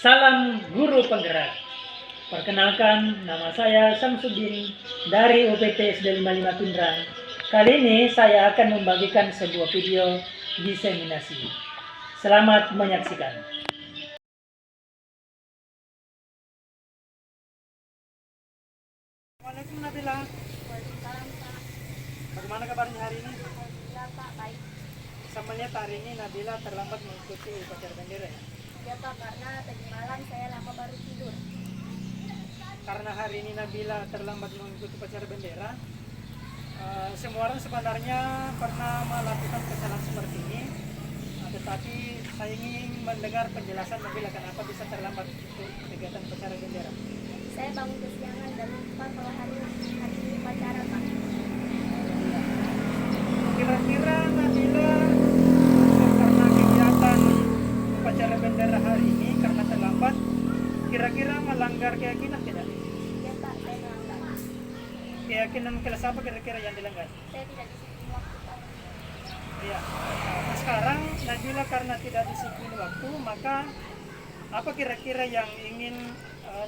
Salam Guru Penggerak. Perkenalkan, nama saya Samsudin dari UPT SD 55 Pindrang. Kali ini saya akan membagikan sebuah video diseminasi. Selamat menyaksikan. Assalamualaikum Nabila. Waalaikumsalam Pak. Bagaimana kabarnya hari ini? Alhamdulillah Pak, baik. Saya melihat hari ini Nabila terlambat mengikuti upacara bendera ya? Ya Pak, karena tadi malam saya lama baru tidur. Karena hari ini Nabila terlambat mengikuti upacara bendera, semua orang sebenarnya pernah melakukan kesalahan seperti ini, tetapi saya ingin mendengar penjelasan Nabila kenapa bisa terlambat untuk kegiatan upacara bendera. Saya bangun kesiangan dan lupa kalau hari ini upacara Pak. Kira-kira Nabila karena kegiatan upacara bendera hari ini karena terlambat, kira-kira melanggar keyakinan tidak? Ya Pak, saya melanggar. Keyakinan kelas apa kira-kira yang dilanggar? Saya tidak disiplin waktu Pak. Iya. Nah, sekarang Nabila karena tidak disiplin waktu, maka apa kira-kira yang ingin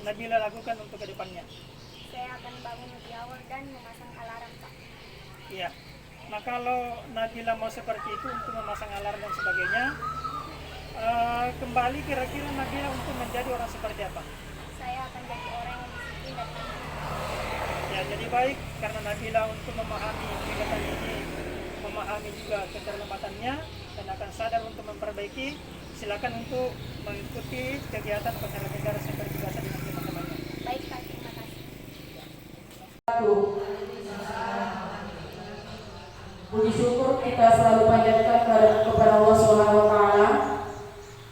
Nabila lakukan untuk kedepannya? Saya akan bangun lebih awal dan memasang alarm Pak. Iya. Nah kalau Nabila mau seperti itu untuk memasang alarm dan sebagainya, kembali kira-kira Nabila untuk menjadi orang seperti apa? Saya akan jadi orang yang disiplin dan mandiri. Ya, jadi baik karena Nabila untuk memahami kegiatan ini, memahami juga keterlambatannya dan akan sadar untuk memperbaiki. Silakan untuk mengikuti kegiatan upacara bendera seperti biasa dengan teman-temannya. Baik Pak, terima kasih. Puji syukur kita selalu panjatkan kepada Allah Subhanahu wa taala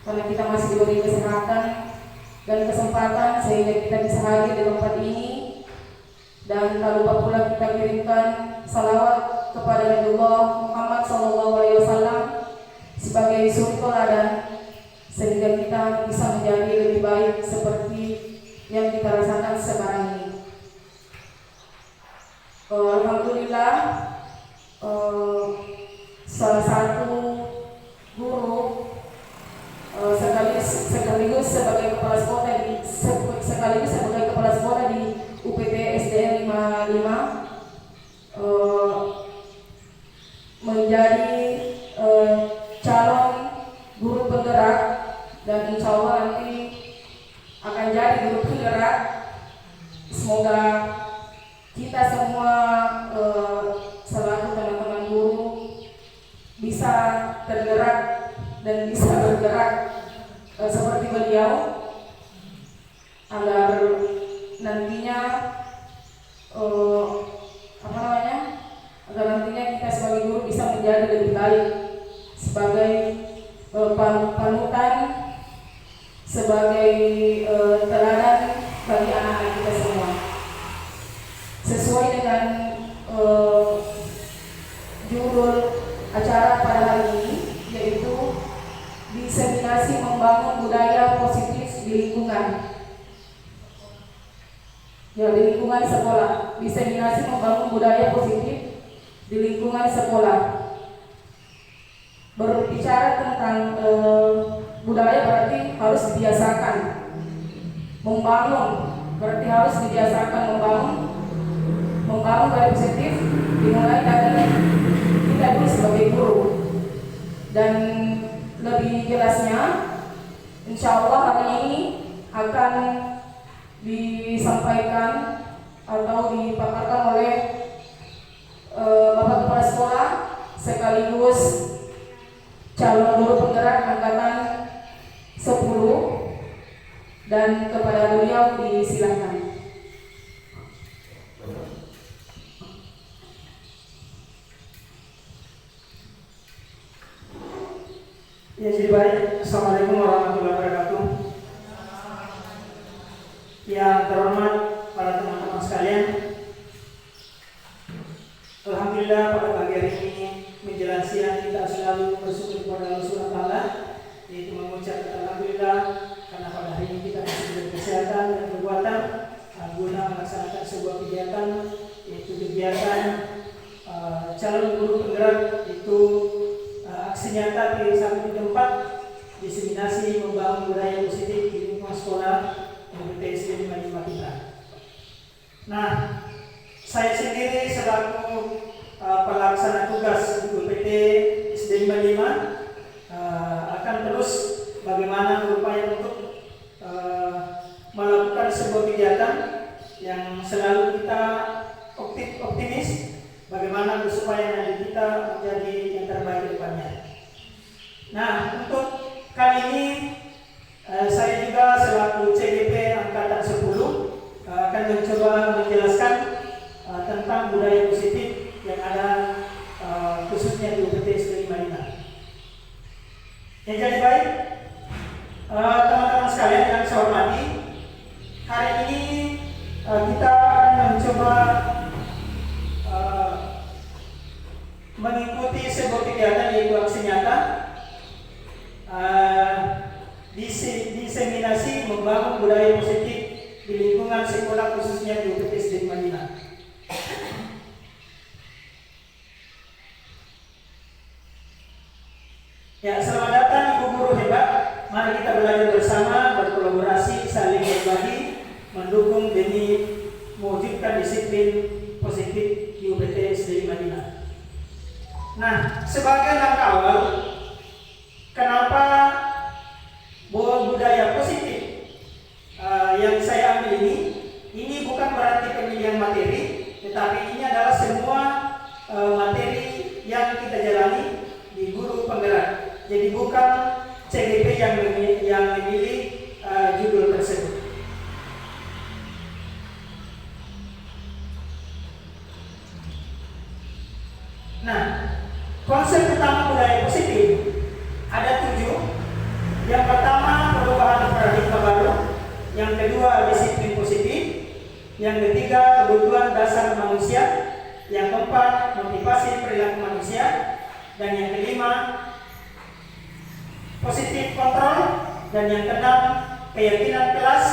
karena kita masih diberi kesehatan dan kesempatan sehingga kita bisa hadir di tempat ini, dan tak lupa pula kita kirimkan salawat kepada Nabiullah Muhammad SAW sebagai suri teladan sehingga kita bisa menjadi lebih baik seperti yang kita rasakan sekarang ini. Alhamdulillah, salah satu guru sekaligus sebagai kepala sekolah di UPT SDN 55 menjadi calon guru penggerak, dan insya Allah nanti akan jadi guru penggerak. Semoga kita semua selaku teman-teman guru bisa tergerak dan bisa bergerak seperti beliau, agar nantinya kita sebagai guru bisa menjadi lebih baik sebagai panutan, sebagai teladan bagi anak-anak kita semua. Sesuai dengan judul acara pada hari ini, yaitu diseminasi membangun budaya positif di lingkungan. Ya, di lingkungan sekolah. Diseminasi membangun budaya positif di lingkungan sekolah. Berbicara tentang budaya berarti harus dibiasakan. Membangun berarti harus dibiasakan membangun budaya positif dimulai dari kita dulu sebagai guru. Dan lebih jelasnya, insya Allah hari ini akan disampaikan atau dipaparkan oleh Bapak Kepala Sekolah sekaligus calon guru penggerak angkatan 10, dan kepada beliau disilakan. Ya, jadi baik. Assalamualaikum warahmatullahi wabarakatuh. Yang terhormat para teman-teman sekalian, alhamdulillah pada pagi hari ini menjelang siang kita selalu bersyukur kepada Allah Subhanahu wa taala, yaitu mengucap alhamdulillah karena pada hari ini kita masih diberi kesehatan dan kekuatan guna melaksanakan sebuah kegiatan, yaitu kegiatan calon guru penggerak, itu aksi nyata di satu tempat diseminasi membangun budaya positif di lingkungan sekolah UPT SD 55 kita. Nah, saya sendiri selaku pelaksana tugas UPT SD 55 akan terus bagaimana berupaya untuk melakukan sebuah kegiatan yang selalu kita optimis bagaimana supaya nanti kita menjadi yang terbaik di depannya. Nah, untuk kali ini saya juga selaku CGP Angkatan 10 akan mencoba menjelaskan tentang budaya positif yang ada khususnya di UPT SD 55. Yang jadi baik, teman-teman sekalian yang saya hormati, hari ini kita akan mencoba mengikuti sebuah kegiatan yaitu aksi nyata diseminasi membangun budaya positif di lingkungan sekolah khususnya di UPT SD 55. Ya, selamat datang Ibu Guru hebat. Mari kita belajar bersama, berkolaborasi, saling berbagi, mendukung demi mewujudkan disiplin positif di UPT SD 55. Nah, sebagai langkah awal, kenapa budaya positif yang saya ambil ini bukan berarti pemilihan materi, tetapi ini adalah semua materi yang kita jalani di guru penggerak. Jadi bukan CGP yang memilih judul tersebut. Nah, konsep utama budaya positif ada 7. Yang pertama, perubahan paradigma baru. Yang kedua, disiplin positif. Yang ketiga, kebutuhan dasar manusia. Yang keempat, motivasi perilaku manusia. Dan yang kelima, positif kontrol. Dan yang keenam, keyakinan kelas.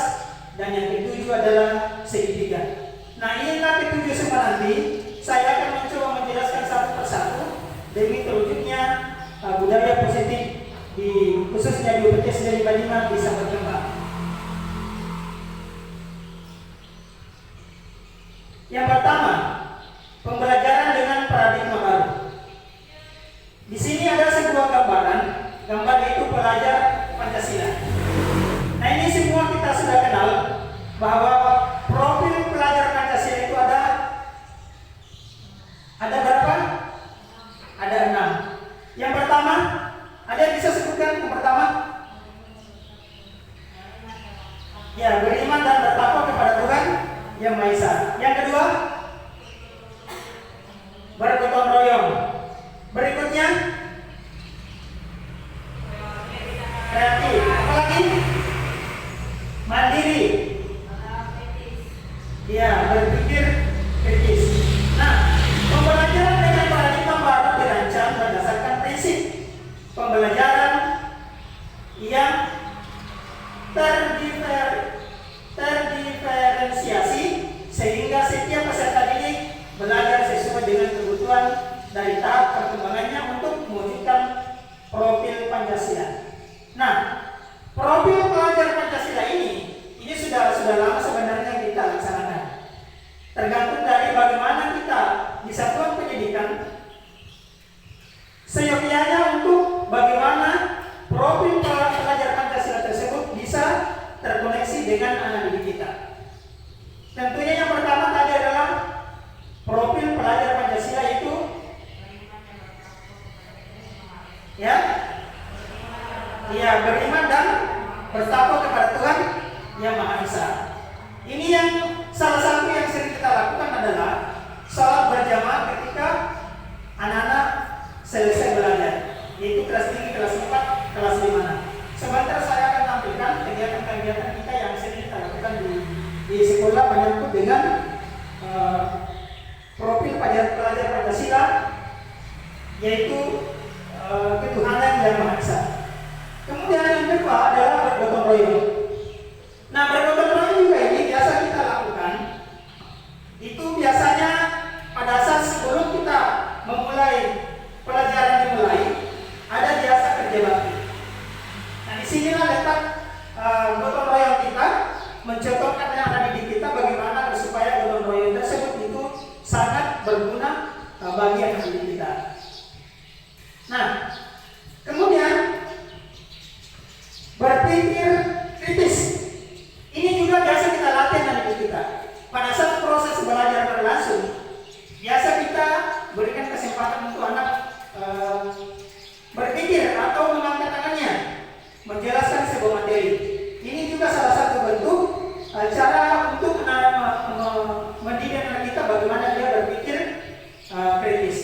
Dan yang ketujuh adalah segitiga. Nah, inilah ketujuh semua nanti. Saya akan mencoba menjelaskan satu persatu demi terwujudnya budaya positif khususnya di UPT SD 55 bisa berkembang. Yang pertama, pembelajaran dengan paradigma baru. Di sini ada sebuah gambar itu pelajar Pancasila. Nah, ini semua kita sudah kenal bahwa profil pelajar Pancasila itu ada berapa? Ada 6. Yang pertama, ada yang bisa sebutkan yang pertama? Ya, beriman dan bertakwa kepada Tuhan Yang Maha Esa. Yang kedua, bergotong royong. Berikutnya, kreatif. Apalagi? Mandiri. Ya, berpikir kritis. Nah, pembelajaran dengan paradigma baru dirancang berdasarkan prinsip pembelajaran yang terdiferensiasi sehingga setiap peserta didik belajar sesuai dengan kebutuhan dari tahap perkembangannya untuk mewujudkan profil Pancasila. Nah, profil pelajar Pancasila ini sudah lama sebenarnya kita laksanakan. Tergantung dari bagaimana kita di satuan pendidikan seyogyanya untuk bagaimana profil pelajar Pancasila tersebut bisa terkoneksi dengan anak didik kita. Tentunya yang pertama tadi adalah profil pelajar Pancasila itu beriman dan bertakwa kepada Tuhan Yang Maha Esa. Ini yang salah satu yang sering kita lakukan adalah salat berjamaah ketika anak-anak selesai belajar, yaitu kelas 3, kelas 4, kelas 5. Sebentar saya akan tampilkan kegiatan-kegiatan kita yang sering kita lakukan di sekolah menyangkut dengan profil pelajar Pancasila, yaitu ketuhanan Yang Maha Esa. Kemudian yang kedua adalah bergotong royong. Nah, bergotong royong juga ini biasa kita lakukan. Itu biasanya pada saat sebelum kita memulai pelajaran ada biasa kerja bakti. Nah, disinilah letak gotong royong kita mencontohkan yang ada di diri kita bagaimana supaya gotong royong tersebut itu sangat berguna bagi anak didik kita. Nah, kemudian berpikir kritis. Ini juga biasa kita latih anak didik kita. Pada saat proses belajar berlangsung, biasa kita berikan kesempatan untuk anak berpikir atau mengangkat tangannya, menjelaskan sebuah materi. Ini juga salah satu bentuk cara untuk mendidik anak kita bagaimana dia berpikir kritis.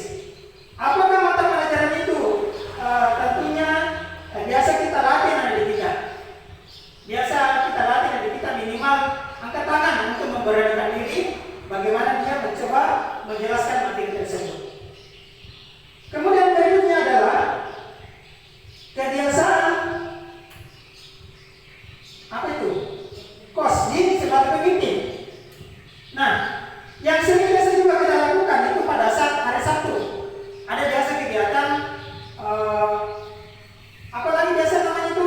Apakah mata pelajaran itu? Tentunya biasa kita latih anak didik kita. Biasa kita latih anak didik kita minimal angkat tangan untuk memberanikan diri bagaimana dia mencoba menjelaskan materi tersebut. Kemudian berikutnya adalah kebiasaan apa itu? Kosdin sebagai pemimpin. Nah, yang sering biasa juga kita lakukan itu pada saat hari Sabtu. Ada biasa kegiatan apa lagi biasa namanya itu?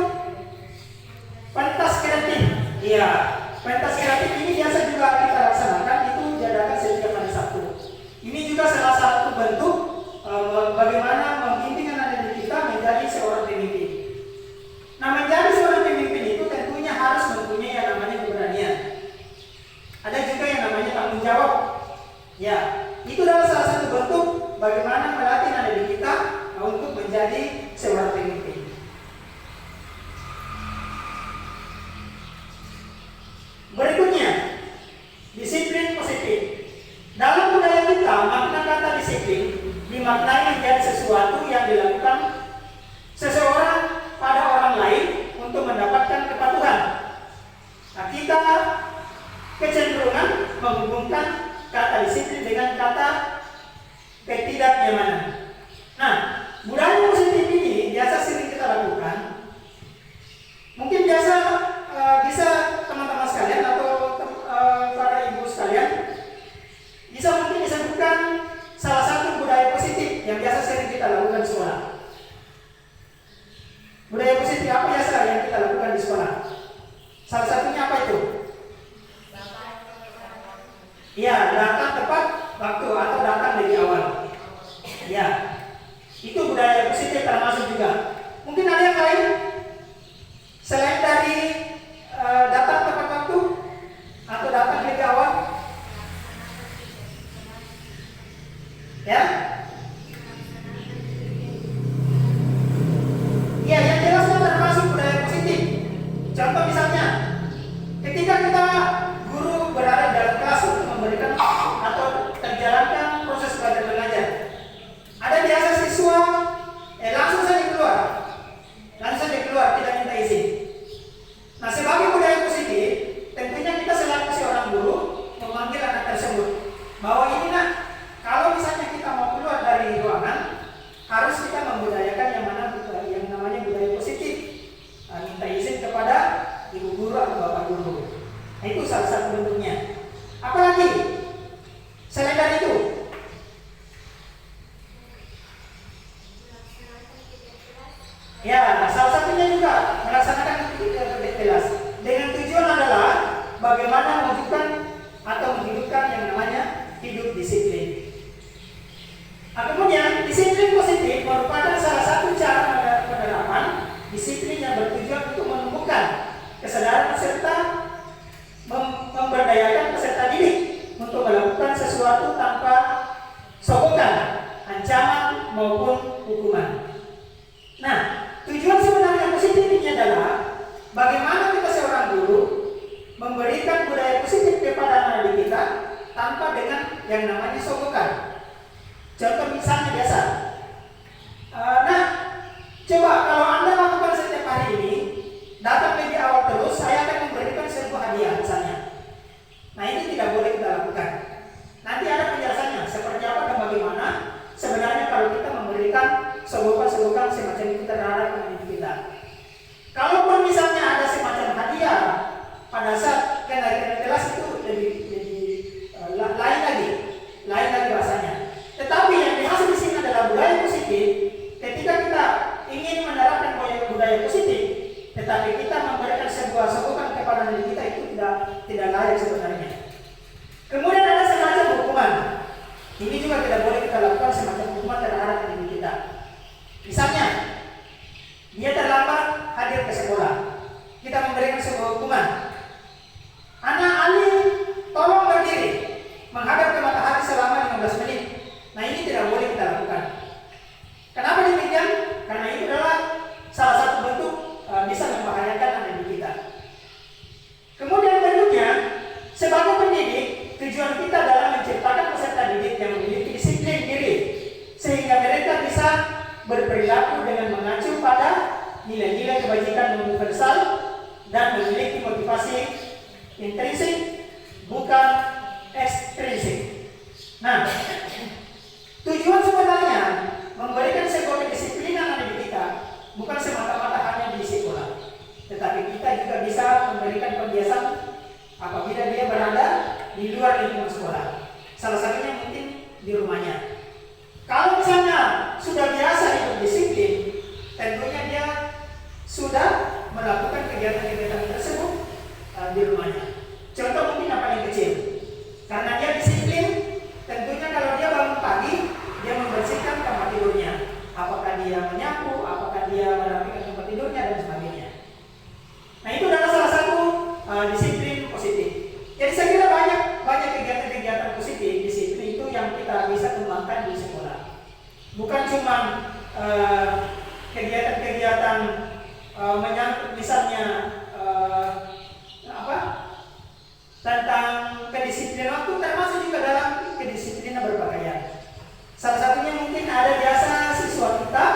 Pentas kreatif. Iya, pentas kreatif ini biasa juga kita laksanakan, itu diadakan setiap hari Sabtu. Ini juga salah satu bentuk bagaimana membimbing anak didik kita menjadi seorang pemimpin. Nah, menjadi seorang pemimpin itu tentunya harus mempunyai yang namanya keberanian. Ada juga yang namanya tanggung jawab. Ya, itu adalah salah satu bentuk bagaimana melatih anak didik kita untuk menjadi seorang pemimpin. Berikutnya, disiplin positif. Dalam budaya kita, makna kata disiplin dimaknai menjadi sesuatu yang dilakukan seseorang pada orang lain untuk mendapatkan kepatuhan. Nah, kita kecenderungan menghubungkan kata disiplin dengan kata ketidaknyamanan. Nah, budaya positif ini biasa sering kita lakukan. Mungkin biasa bisa teman-teman sekalian atau para ibu sekalian bisa mungkin disebutkan salah satu budaya positif yang biasa sering kita lakukan di sekolah. Budaya positif apa biasa yang kita lakukan di sekolah? Salah satunya apa itu? Ya, datang tepat waktu atau datang lebih awal. Ya, itu budaya positif termasuk juga. Mungkin ada yang lain selain dari datang tepat waktu atau datang lebih awal? Ya? Ya, yang jelas itu termasuk budaya positif. Contoh misalnya, ketika kita guru berada dalam kelas untuk memberikan atau terjalankan proses belajar mengajar, ada biasa siswa langsung saja keluar, tidak minta izin. Nah, sebagai budaya positif, tentunya kita selaku seorang guru memanggil anak tersebut bahwa ini nak, kalau misalnya kita mau keluar dari ruangan, harus kita membudayakan yang namanya budaya positif. Minta izin kepada ibu guru atau bapak guru. Nah, itu salah satu bentuknya. Apalagi selain dari itu? Ya, salah satunya juga melaksanakan kelas dengan tujuan adalah bagaimana mewujudkan atau menghidupkan yang namanya hidup disiplin. Nah, kemudian disiplin positif merupakan salah satu cara penerapan disiplin yang bertujuan untuk menumbuhkan kesadaran peserta, memberdayakan peserta didik untuk melakukan sesuatu tanpa sogokan, ancaman maupun hukuman. Nah, tujuan sebenarnya positif ini adalah bagaimana kita seorang guru memberikan budaya positif kepada anak didik kita tanpa dengan yang namanya sogokan. Contoh misalnya biasa. Nah, coba kalau Anda lakukan setiap hari ini, datang lebih awal terus, saya akan memberikan sebuah hadiah misalnya. Nah, ini tidak boleh kita lakukan. Nanti ada penjelasannya seperti apa dan bagaimana sebenarnya kalau kita memberikan sogokan-sogokan semacam itu terhadap anak didik kita. Kalaupun misalnya ada semacam hadiah pada saat kenaikan kelas itu lebih lain lagi rasanya. Tetapi yang dimaksud di sini adalah budaya positif. Ketika kita ingin menerapkan budaya positif, tetapi kita memberikan sebuah sogokan kepada kepada diri kita itu tidak layak sebenarnya. Kemudian ada semacam hukuman. Ini juga tidak boleh kita lakukan, semacam hukuman terhadap diri kita. Misalnya, dia terlambat hadir ke sekolah. Kita memberikan sebuah hukuman. Anak Ali, tolong berdiri menghadap ke matahari selama 15 menit. Nah, ini tidak boleh kita lakukan. Kenapa demikian? Karena itu adalah salah satu bentuk bisa membahayakan anak didik kita. Kemudian bentuknya, sebagai pendidik, tujuan kita adalah menciptakan peserta didik yang memiliki disiplin diri, sehingga mereka bisa berperilaku dengan mengacu pada nilai-nilai kebajikan universal dan memiliki motivasi intrinsik, bukan ekstrinsik. Nah, tujuan sebenarnya memberikan sebuah kedisiplinan anak didik kita bukan semata-mata hanya di sekolah, tetapi kita juga bisa memberikan kebiasaan apabila dia berada di luar lingkungan sekolah. Salah satunya mungkin di rumahnya. Kalau misalnya sudah biasa hidup disiplin, tentunya dia sudah melakukan kegiatan-kegiatan tersebut di rumahnya. Contoh mungkin yang paling kecil, karena dia disiplin, tentunya kalau dia bangun pagi, dia membersihkan tempat tidurnya. Apakah dia menyapu, apakah dia merapikan tempat tidurnya, dan sebagainya. Nah, itu adalah salah satu disiplin positif. Jadi saya kira banyak kegiatan-kegiatan positif disiplin itu yang kita bisa kembangkan di sekolah. Bukan cuma kegiatan-kegiatan menyangkut misalnya tentang kedisiplinan waktu, termasuk juga dalam kedisiplinan berpakaian. Salah satunya mungkin ada biasa siswa kita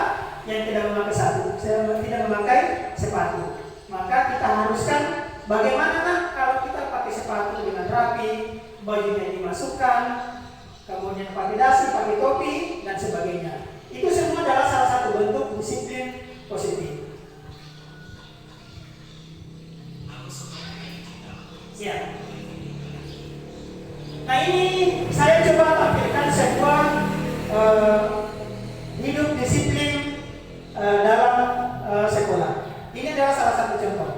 yang tidak memakai sepatu. Maka kita haruskan bagaimana kalau kita pakai sepatu dengan rapi, bajunya dimasukkan, kemudian pakai dasi, pakai topi, dan sebagainya. Itu semua adalah salah satu bentuk disiplin positif. Ya. Nah, ini saya coba tampilkan sebuah hidup disiplin dalam sekolah. Ini adalah salah satu contoh.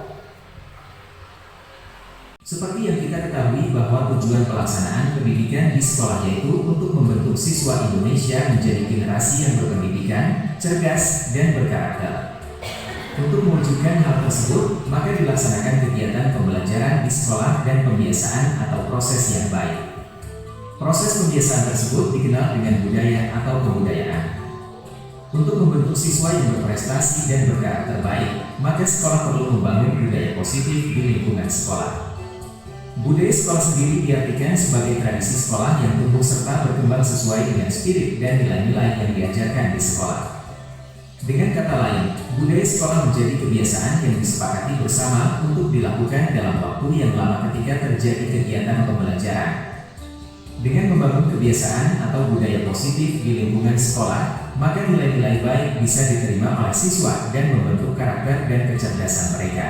Seperti yang kita ketahui bahwa tujuan pelaksanaan pendidikan di sekolah yaitu untuk membentuk siswa Indonesia menjadi generasi yang berpendidikan, cerdas, dan berkarakter. Untuk mewujudkan hal tersebut, maka dilaksanakan kegiatan pembelajaran di sekolah dan pembiasaan atau proses yang baik. Proses pembiasaan tersebut dikenal dengan budaya atau kebudayaan. Untuk membentuk siswa yang berprestasi dan berkarakter baik, maka sekolah perlu membangun budaya positif di lingkungan sekolah. Budaya sekolah sendiri diartikan sebagai tradisi sekolah yang tumbuh serta berkembang sesuai dengan spirit dan nilai-nilai yang diajarkan di sekolah. Dengan kata lain, budaya sekolah menjadi kebiasaan yang disepakati bersama untuk dilakukan dalam waktu yang lama ketika terjadi kegiatan pembelajaran. Dengan membangun kebiasaan atau budaya positif di lingkungan sekolah, maka nilai-nilai baik bisa diterima oleh siswa dan membentuk karakter dan kecerdasan mereka.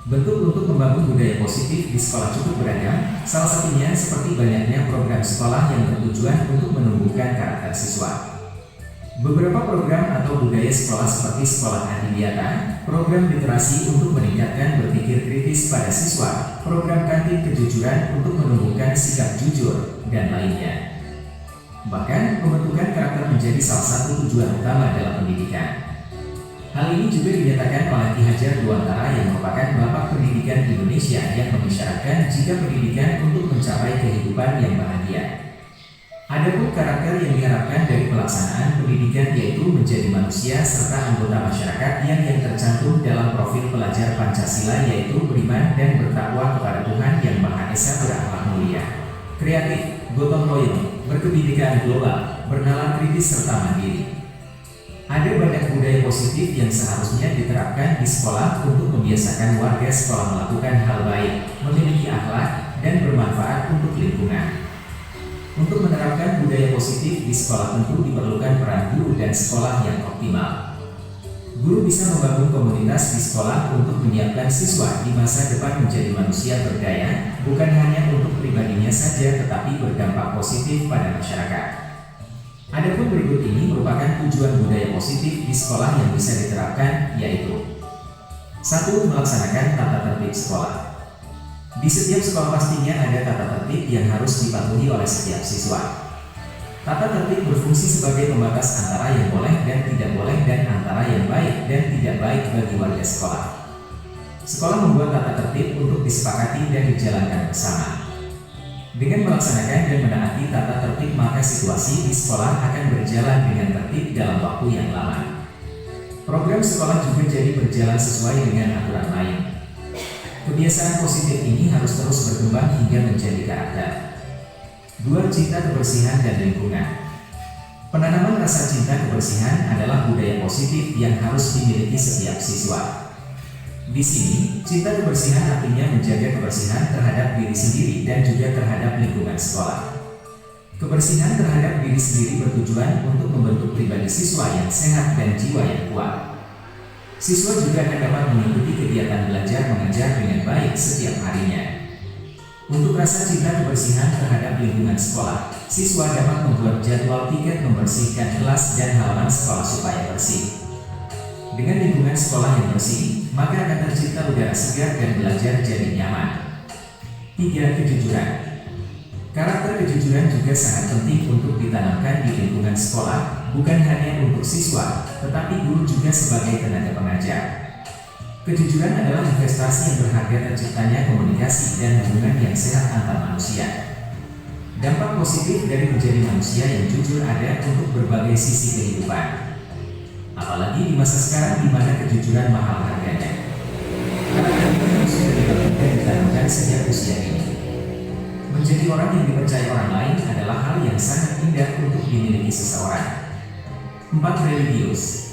Bentuk untuk membangun budaya positif di sekolah cukup beragam, salah satunya seperti banyaknya program sekolah yang bertujuan untuk menumbuhkan karakter siswa. Beberapa program atau budaya sekolah seperti sekolah adiwiyata, program literasi untuk meningkatkan berpikir kritis pada siswa, program kantin kejujuran untuk menumbuhkan sikap jujur, dan lainnya. Bahkan, pembentukan karakter menjadi salah satu tujuan utama dalam pendidikan. Hal ini juga dinyatakan oleh Ki Hajar Dewantara yang merupakan Bapak Pendidikan Indonesia yang mengisyaratkan jika pendidikan untuk mencapai kehidupan yang bahagia. Adapun karakter yang diharapkan dari pelaksanaan pendidikan yaitu menjadi manusia serta anggota masyarakat yang tercantum dalam profil pelajar Pancasila yaitu beriman dan bertakwa kepada Tuhan Yang Maha Esa, berakhlak mulia, kreatif, gotong royong, berkebinekaan global, bernalar kritis serta mandiri. Ada banyak budaya positif yang seharusnya diterapkan di sekolah untuk membiasakan warga sekolah melakukan hal baik, memiliki akhlak, dan bermanfaat untuk lingkungan. Untuk menerapkan budaya positif di sekolah tentu diperlukan peran guru dan sekolah yang optimal. Guru bisa membangun komunitas di sekolah untuk menyiapkan siswa di masa depan menjadi manusia berdaya, bukan hanya untuk pribadinya saja tetapi berdampak positif pada masyarakat. Adapun berikut ini merupakan tujuan budaya positif di sekolah yang bisa diterapkan, yaitu 1. Melaksanakan tata tertib sekolah. Di setiap sekolah pastinya ada tata tertib yang harus dipatuhi oleh setiap siswa. Tata tertib berfungsi sebagai pembatas antara yang boleh dan tidak boleh dan antara yang baik dan tidak baik bagi warga sekolah. Sekolah membuat tata tertib untuk disepakati dan dijalankan bersama. Dengan melaksanakan dan menaati tata tertib, maka situasi di sekolah akan berjalan dengan tertib dalam waktu yang lama. Program sekolah juga jadi berjalan sesuai dengan aturan main. Kebiasaan positif ini harus terus berkembang hingga menjadi karakter. 2. Cinta kebersihan dan lingkungan. Penanaman rasa cinta kebersihan adalah budaya positif yang harus dimiliki setiap siswa. Di sini, cinta kebersihan artinya menjaga kebersihan terhadap diri sendiri dan juga terhadap lingkungan sekolah. Kebersihan terhadap diri sendiri bertujuan untuk membentuk pribadi siswa yang sehat dan jiwa yang kuat. Siswa juga akan dapat mengikuti kegiatan belajar mengajar dengan baik setiap harinya. Untuk rasa cinta kebersihan terhadap lingkungan sekolah, siswa dapat membuat jadwal tiket membersihkan kelas dan halaman sekolah supaya bersih. Dengan lingkungan sekolah yang bersih, maka akan tercipta udara segar dan belajar jadi nyaman. 3. Kejujuran. Karakter kejujuran juga sangat penting untuk ditanamkan di lingkungan sekolah, bukan hanya untuk siswa, tetapi guru juga sebagai tenaga pengajar. Kejujuran adalah investasi yang berharga terciptanya komunikasi dan hubungan yang sehat antar manusia. Dampak positif dari menjadi manusia yang jujur ada untuk berbagai sisi kehidupan. Apalagi di masa sekarang di mana kejujuran mahal harganya. Karakter itu harus dilakukan dan ditanamkan sejak usia ini. Menjadi orang yang dipercaya orang lain adalah hal yang sangat indah untuk dimiliki seseorang. 4. Religius.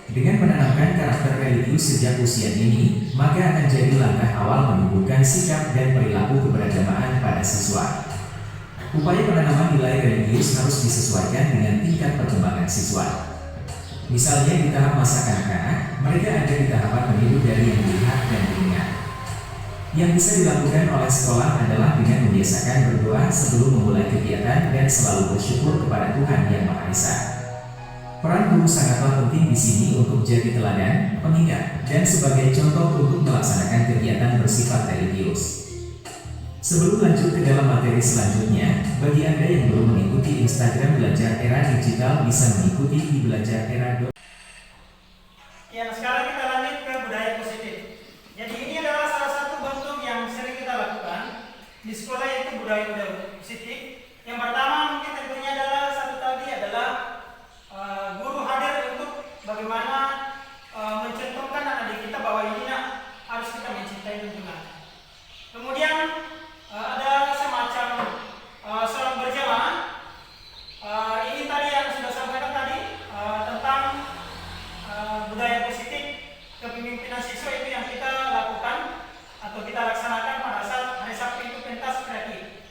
Dengan menanamkan karakter religius sejak usia dini, maka akan jadi langkah awal menumbuhkan sikap dan perilaku keberagamaan pada siswa. Upaya penanaman nilai religius harus disesuaikan dengan tingkat perkembangan siswa. Misalnya di tahap masa kanak-kanak, mereka ada di tahapan meniru dari yang dilihat dan diingat. Yang bisa dilakukan oleh sekolah adalah dengan membiasakan berdoa sebelum memulai kegiatan dan selalu bersyukur kepada Tuhan Yang Maha Esa. Peran guru sangatlah penting di sini untuk jadi teladan, pengingat, dan sebagai contoh untuk melaksanakan kegiatan bersifat religius. Sebelum lanjut ke dalam materi selanjutnya, bagi Anda yang belum mengikuti Instagram Belajar Era Digital bisa mengikuti di Belajar Era. Ya, sekarang kita lanjut ke budaya positif. Jadi ini adalah salah satu bentuk yang sering kita lakukan di sekolah, yaitu budaya-budaya positif. Yang pertama mungkin tentunya adalah guru hadir untuk bagaimana mencontohkan anak didik kita bahwa ini harus kita mencintai lingkungan. Kemudian ada semacam sholat berjamaah. Ini tadi yang sudah sampaikan tadi tentang budaya positif kepemimpinan siswa itu yang kita lakukan atau kita laksanakan pada saat hari Sabtu itu pentas kreatif.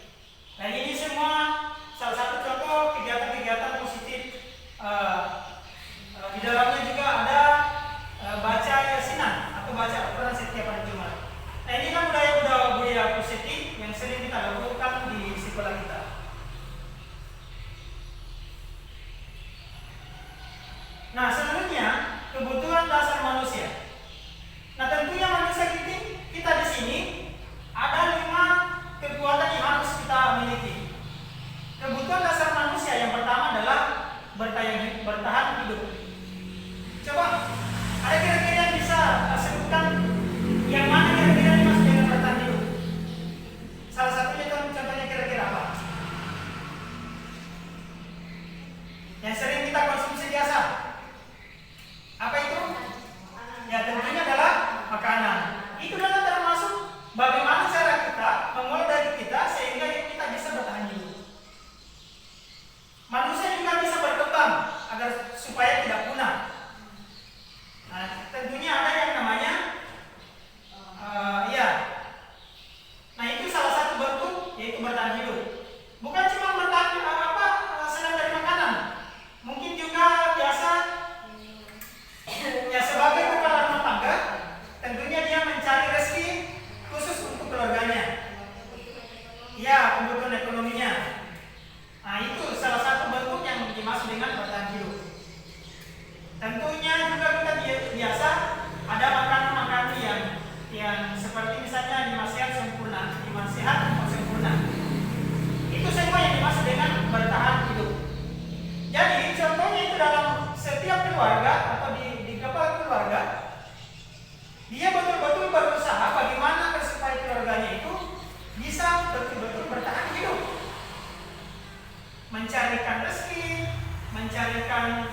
mencarikan rezeki, mencarikan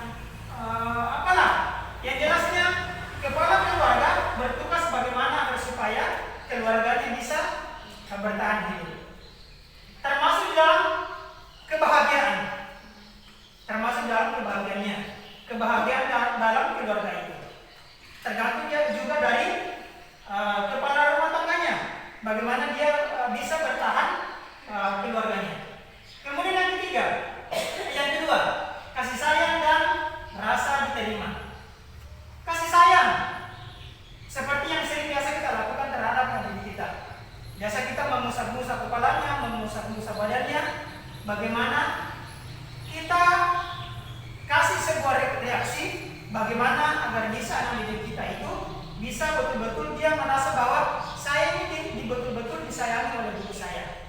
apalah. Yang jelasnya kepala keluarga bertugas bagaimana agar supaya keluarganya bisa bertahan hidup. Termasuk dalam kebahagiaan. Termasuk dalam kebahagiaannya. Kebahagiaan dalam keluarga itu. Tergantung juga dari kepala rumah tangganya. Bagaimana dia bisa bertahan keluarganya. Kemudian yang ketiga, yang kedua, kasih sayang dan rasa diterima. Kasih sayang seperti yang sering biasa kita lakukan terhadap adik kita. Biasa kita mengusap-usap kepalanya, mengusap-usap badannya. Bagaimana kita kasih sebuah reaksi, bagaimana agar bisa anak didik kita itu bisa betul-betul dia merasa bahwa saya ini betul-betul disayangi oleh guru saya.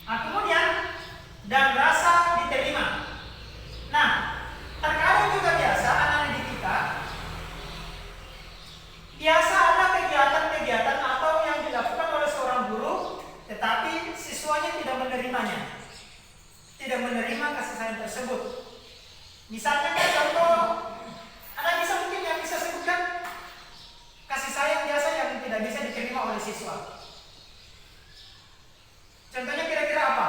Nah, kemudian dan rasa diterima. Nah, terkadang juga biasa anak didik kita biasa ada kegiatan-kegiatan atau yang dilakukan oleh seorang guru, tetapi siswanya tidak menerimanya, tidak menerima kasih sayang tersebut. Misalnya contoh, ada bisa mungkin yang bisa sebutkan kasih sayang biasa yang tidak bisa diterima oleh siswa. Contohnya kira-kira apa?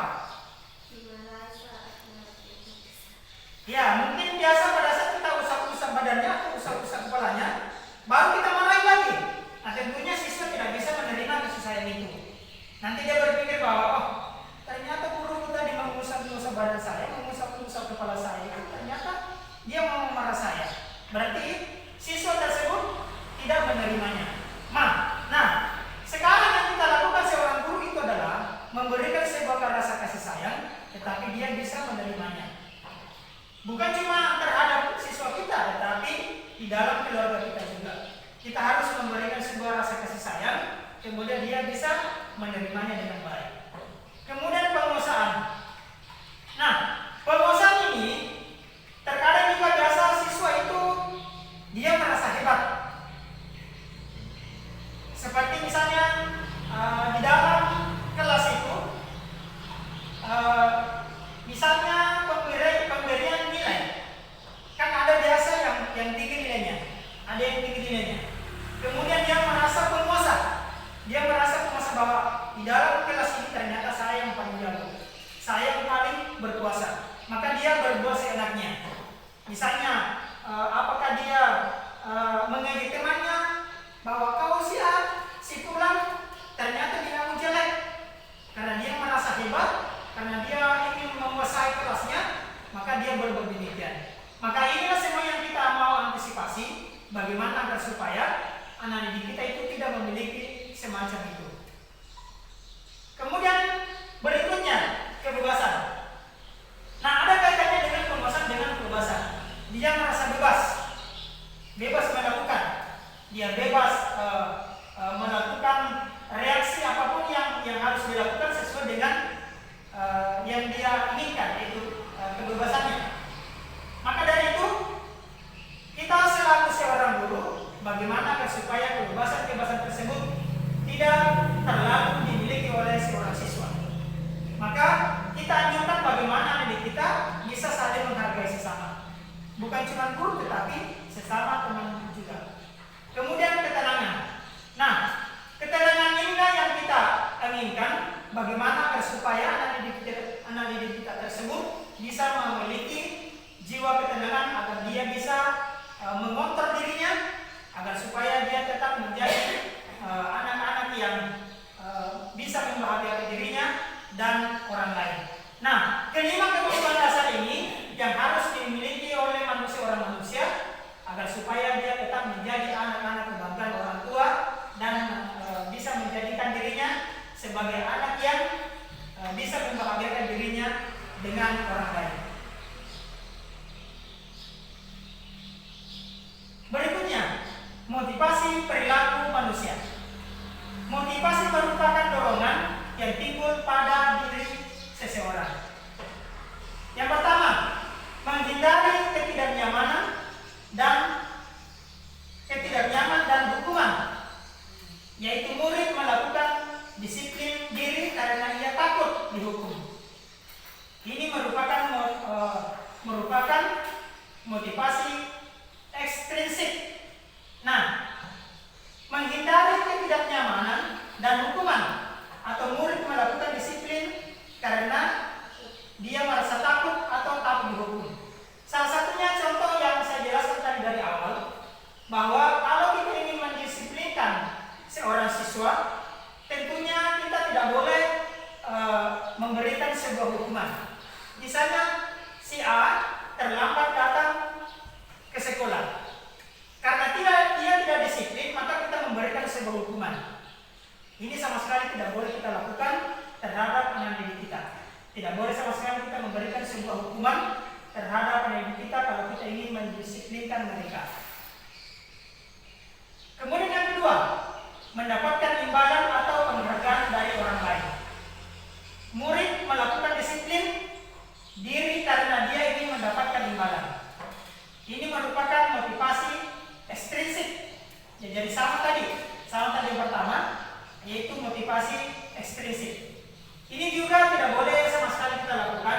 Ya, mungkin biasa pada saat kita usap-usap badannya atau usap-usap kepalanya, baru kita marahin lagi. Nah, tentunya siswa tidak bisa menerima kasih sayang itu. Nanti dia berpikir bahwa, oh, ternyata guru tadi mengusap-usap badan saya, mengusap-usap kepala saya itu, ternyata dia mau marah saya. Berarti siswa tersebut tidak menerimanya. Nah, sekarang yang kita lakukan seorang guru itu adalah memberikan sebuah rasa kasih sayang, tetapi dia bisa menerimanya. Bukan cuma terhadap siswa kita, tetapi di dalam keluarga kita juga. Kita harus memberikan sebuah rasa kasih sayang, kemudian dia bisa menerimanya dengan baik. Kemudian penguasaan. Nah, penguasaan ini terkadang juga biasa siswa itu dia merasa hebat. Seperti misalnya di dalam kelas itu, misalnya pemberian nilai, kan ada biasa yang tinggi nilainya, ada yang tinggi nilainya. Kemudian dia merasa penguasa, bahwa di dalam kelas ini ternyata saya yang paling jago, saya yang paling berkuasa. Maka dia berbuat seenaknya. Misalnya, apakah dia mengejek temannya bahwa kau si pulang ternyata nilaimu jelek, karena dia merasa hebat, karena dia ingin menguasai kelasnya, maka dia berbuat demikian. Maka inilah semua yang kita mau antisipasi, bagaimana agar supaya anak didik kita itu tidak memiliki semacam itu. Kemudian berikutnya kebebasan. Nah, ada kaitannya dengan penguasaan dengan kebebasan. Dia merasa bebas melakukan, dia bebas melakukan reaksi apapun yang harus dilakukan sesuai dengan yang dia inginkan, yaitu kebebasannya. Maka dari itu kita selaku seorang guru, bagaimana supaya kebebasan tersebut tidak terlalu dimiliki oleh seorang siswa. Maka kita anjurkan bagaimana adik kita bisa saling menghargai sesama, bukan cuma guru tetapi sesama teman juga. Kemudian ketenangan. Nah, ketenangan inilah yang kita inginkan, bagaimana agar supaya anak didik kita tersebut bisa memiliki jiwa ketenangan, agar dia bisa mengontrol dirinya, agar supaya dia tetap menjadi anak-anak yang bisa membahagiakan dirinya dan orang lain. Nah, kelima kebutuhan dasar ini yang harus dimiliki oleh orang manusia agar supaya dia tetap menjadi anak-anak kebanggaan orang tua dan bisa menjadikan dirinya sebagai anak yang bisa membahagiakan dirinya dengan orang lain. Berikutnya, motivasi perilaku manusia. Motivasi merupakan dorongan yang timbul pada diri seseorang. Yang pertama, menghindari ketidaknyamanan dan hukuman, yaitu murid melakukan disiplin diri karena ia takut dihukum. motivasi ekstrinsik. Nah, menghindari ketidaknyamanan dan hukuman atau murid melakukan disiplin karena dia merasa takut atau takut dihukum. Salah satunya contoh yang saya jelaskan tadi dari awal, bahwa kalau kita ingin mendisiplinkan seorang siswa, tentunya kita tidak boleh memberikan sebuah hukuman. Misalnya si A terlambat datang ke sekolah. Karena dia tidak disiplin, maka kita memberikan sebuah hukuman. Ini sama sekali tidak boleh kita lakukan terhadap anak didik kita. Tidak boleh sama sekali kita memberikan sebuah hukuman terhadap anak didik kita kalau kita ingin mendisiplinkan mereka. Kemudian yang kedua, mendapatkan imbalan atau penghargaan dari orang lain. Murid melakukan disiplin diri karena dia ingin mendapatkan imbalan. Ini merupakan motivasi ekstrinsik. Ya, jadi sama tadi yang pertama, yaitu motivasi ekstrinsik. Ini juga tidak boleh sama sekali kita lakukan,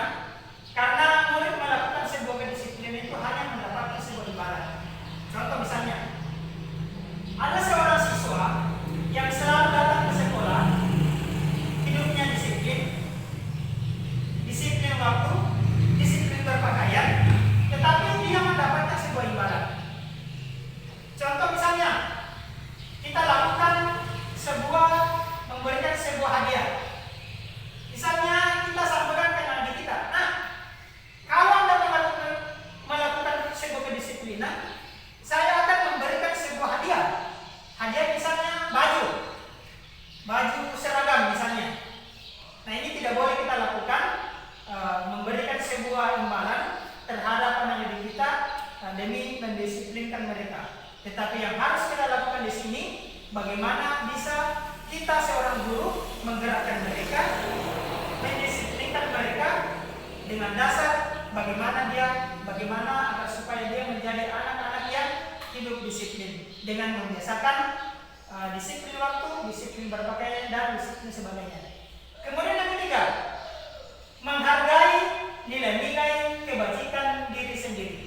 karena murid melakukan sebuah kedisiplinan itu hanya mendapatkan sebuah imbalan. Contoh misalnya, ada seorang siswa yang selalu datang ke sekolah, hidupnya disiplin waktu, disiplin berpakaian, tetapi dia mendapatkan sebuah imbalan. Contoh misalnya, kita lakukan memberikan sebuah hadiah. Misalnya kita sampaikan ke anak kita, nah, kalau Anda melakukan sebuah kedisiplinan, saya akan memberikan sebuah hadiah. Hadiah misalnya baju seragam misalnya. Nah, ini tidak boleh kita lakukan, memberikan sebuah imbalan terhadap anak didik kita demi mendisiplinkan mereka. Tetapi yang harus kita lakukan di sini, bagaimana bisa kita seorang guru menggerakkan mereka, mendisiplinkan mereka dengan dasar bagaimana agar supaya dia menjadi anak-anak yang hidup disiplin dengan membiasakan disiplin waktu, disiplin berpakaian, dan disiplin sebagainya. Kemudian yang ketiga, menghargai nilai-nilai kebajikan diri sendiri.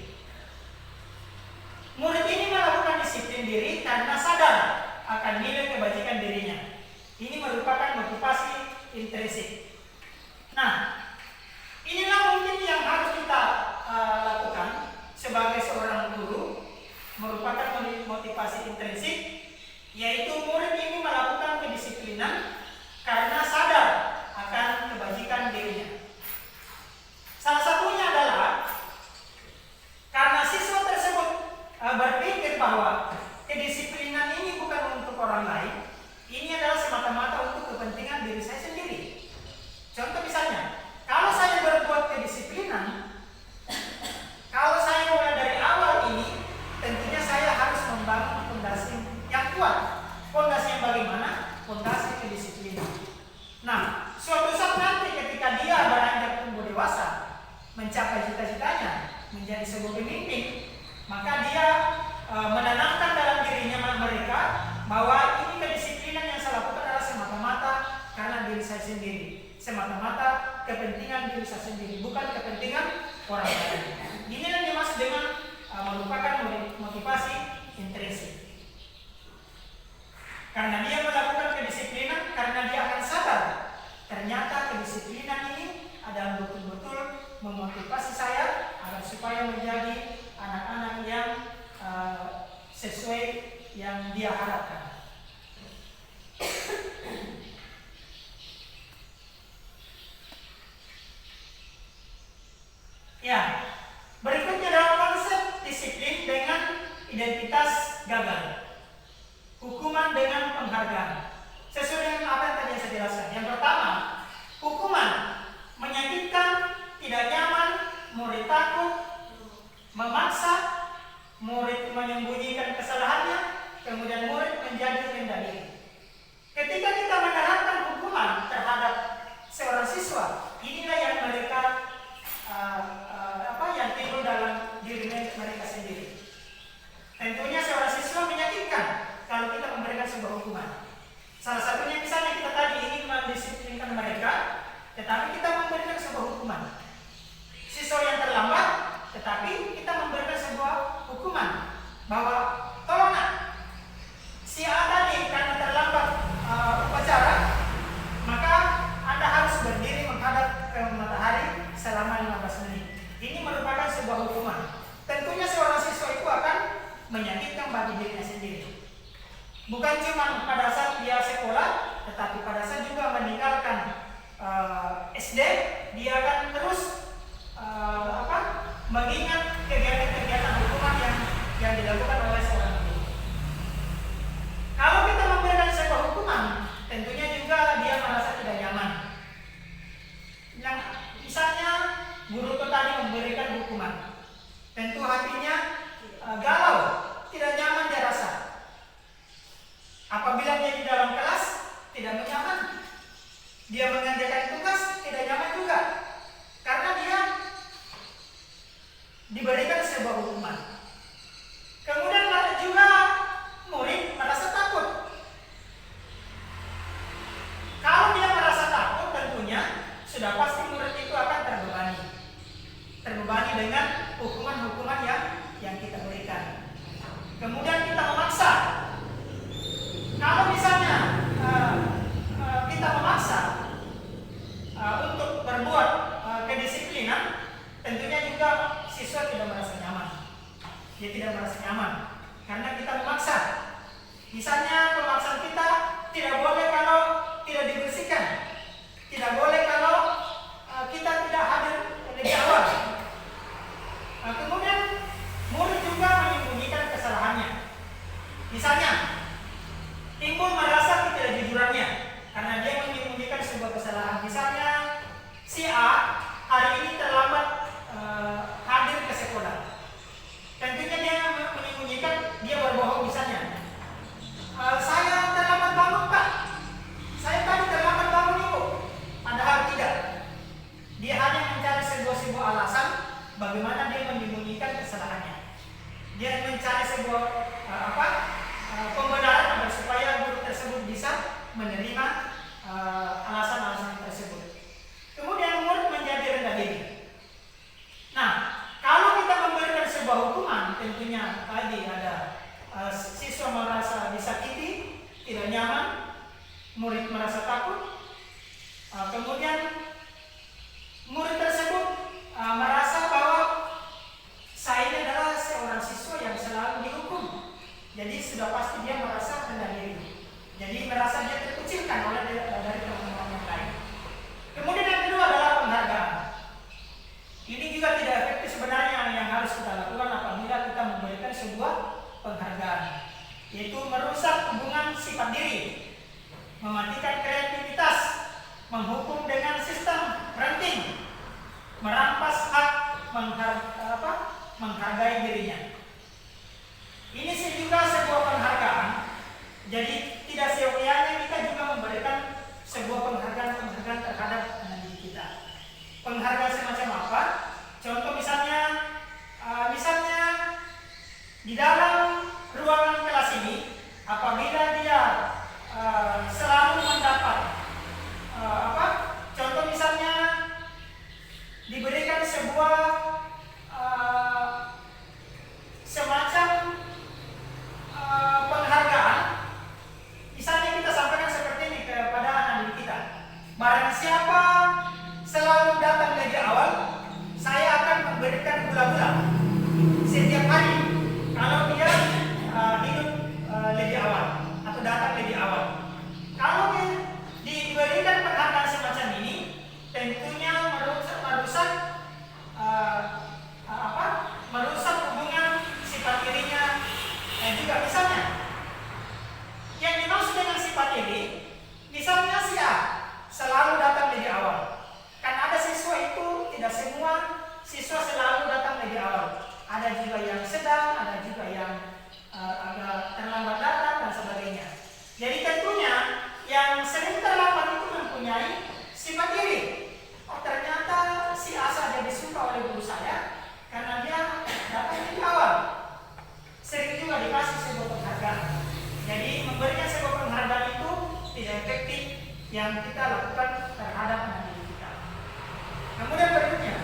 Murid ini melakukan disiplin diri karena sadar akan nilai kebajikan dirinya. Ini merupakan motivasi intrinsik. Nah, inilah mungkin yang harus kita lakukan sebagai seorang guru, merupakan motivasi intrinsik, yaitu murid ini melakukan kedisiplinan karena sadar akan kebajikan dirinya. Salah satunya adalah karena siswa tersebut berpikir bahwa kedisiplinan ini bukan untuk orang lain, ini adalah semata-mata untuk kepentingan diri saya sendiri. Contoh misalnya, kalau saya berbuat kedisiplinan, kalau saya mulai dari awal ini, tentunya saya harus membangun fondasi yang kuat. Fondasi yang bagaimana? Fondasi kedisiplinan. Nah, suatu saat nanti ketika dia beranjak tumbuh dewasa, mencapai cita-citanya, menjadi sebuah pemimpin, maka dia menanamkan dalam dirinya mereka bahwa ini kedisiplinan yang saya lakukan adalah semata-mata karena diri saya sendiri, semata-mata kepentingan diri saya sendiri, bukan kepentingan orang lain. Ini yang dimaksud dengan merupakan motivasi intrinsik. Karena dia melakukan kedisiplinan, karena dia akan sadar ternyata kedisiplinan ini adalah betul-betul memotivasi saya agar supaya menjadi anak-anak yang sesuai yang dia harapkan. Ya, berikutnya adalah konsep disiplin dengan identitas gagal. Hukuman dengan penghargaan. Sesuai dengan apa yang tadi saya jelaskan. Yang pertama, hukuman menyakitkan, tidak nyaman, murid takut, memaksa, murid menyembunyikan kesalahannya, kemudian murid menjadi rendah diri. Ketika kita menerapkan hukuman terhadap seorang siswa, inilah yang mereka yang timbul dalam diri mereka sendiri. Tentunya seorang siswa menyakitkan kalau kita memberikan sebuah hukuman. Salah satunya misalnya kita tadi ingin mendisiplinkan mereka, tetapi kita memberikan sebuah hukuman. Siswa yang terlambat, tetapi kita memberikan bahwa tolong nak, si A tadi karena terlambat upacara, maka Anda harus berdiri menghadap ke matahari selama 15 menit. Ini merupakan sebuah hukuman. Tentunya seorang siswa itu akan menyakitkan bagi dirinya sendiri. Bukan cuma pada saat dia sekolah, tetapi pada saat juga meninggalkan SD, dia akan terus mengingat kegiatan-kegiatan hukuman yang dilakukan oleh seorang guru. Kalau kita memberikan sebuah hukuman, tentunya juga dia merasa tidak nyaman. Yang misalnya guru itu tadi memberikan hukuman, tentu hatinya galau, tidak nyaman dia rasa. Apabila dia di dalam kelas tidak nyaman, dia mengerjakan tugas tidak nyaman juga, karena dia diberikan sebuah hukuman. Kemudian juga murid merasa takut. Kalau dia merasa takut, tentunya sudah pasti murid itu akan terbebani dengan hukuman-hukuman yang kita berikan. Kemudian kita memaksa. Kalau misalnya kita memaksa untuk berbuat kedisiplinan, tentunya juga siswa tidak merasa nyaman. Dia tidak merasa nyaman karena kita memaksa. Misalnya pemaksaan kita tidak boleh kalau tidak dibersihkan, tidak boleh kalau kita tidak hadir lebih awal. Kemudian murid juga menyembunyikan kesalahannya. Misalnya timbul merasa ketidakjujurannya karena dia menyembunyikan sebuah kesalahan. Misalnya si A hari ini terlambat hadir ke sekolah. Tentunya dia menyembunyikan, dia berbohong misalnya. Saya terlambat bangun Pak. Saya tadi terlambat bangun Ibu. Padahal tidak. Dia hanya mencari sebuah alasan bagaimana dia menyembunyikan kesalahannya. Dia mencari sebuah pembenaran agar supaya guru tersebut bisa menerima alasan-alasan tersebut. Kemudian murid menjadi rendah diri. Nah, kalau kita memberikan sebuah hukuman, tentunya tadi ada siswa merasa disakiti, tidak nyaman, murid merasa takut, kemudian murid tersebut merasa bahwa saya ini adalah seorang siswa yang selalu dihukum. Jadi sudah pasti dia merasa rendah diri. Jadi merasa dia terkucilkan dari teman-teman yang lain. Kemudian yang kedua adalah penghargaan. Ini juga tidak efektif sebenarnya yang harus kita lakukan apabila kita memberikan sebuah penghargaan, yaitu merusak hubungan sifat diri, mematikan kreativitas, menghukum dengan sistem ranking, merampas hak menghargai dirinya. Ini juga sebuah penghargaan. Jadi tidak sia-sianya kita juga memberikan sebuah penghargaan terhadap anak didik kita. Penghargaan semacam apa? Contoh misalnya di dalam ruangan kelas ini, apabila dia selalu mendapat contoh misalnya diberikan sebuah semacam penghargaan, misalnya kita sampaikan seperti ini kepada anak didik kita. Barang siapa selalu datang lebih awal, saya akan memberikan gula-gula setiap hari kalau dia hidup lebih awal atau datang lebih awal. Kalau diberikan penghargaan semacam ini, tentunya merusak hubungan sifat dirinya. Juga misalnya yang dimaksud dengan sifat ini, misalnya si A selalu datang lebih awal. Kan ada siswa itu tidak semua siswa selalu datang lebih awal. Ada juga yang sedang, ada juga yang agak terlambat datang dan sebagainya. Jadi tentunya yang sering terlambat itu mempunyai sifat diri. Oh ternyata si A saja disuka oleh guru saya karena dia datang lebih awal. Sering juga dikasih sebuah penghargaan. Jadi memberikan sebuah penghargaan itu tidak efektif yang kita lakukan terhadap anak didik kita. Kemudian berikutnya,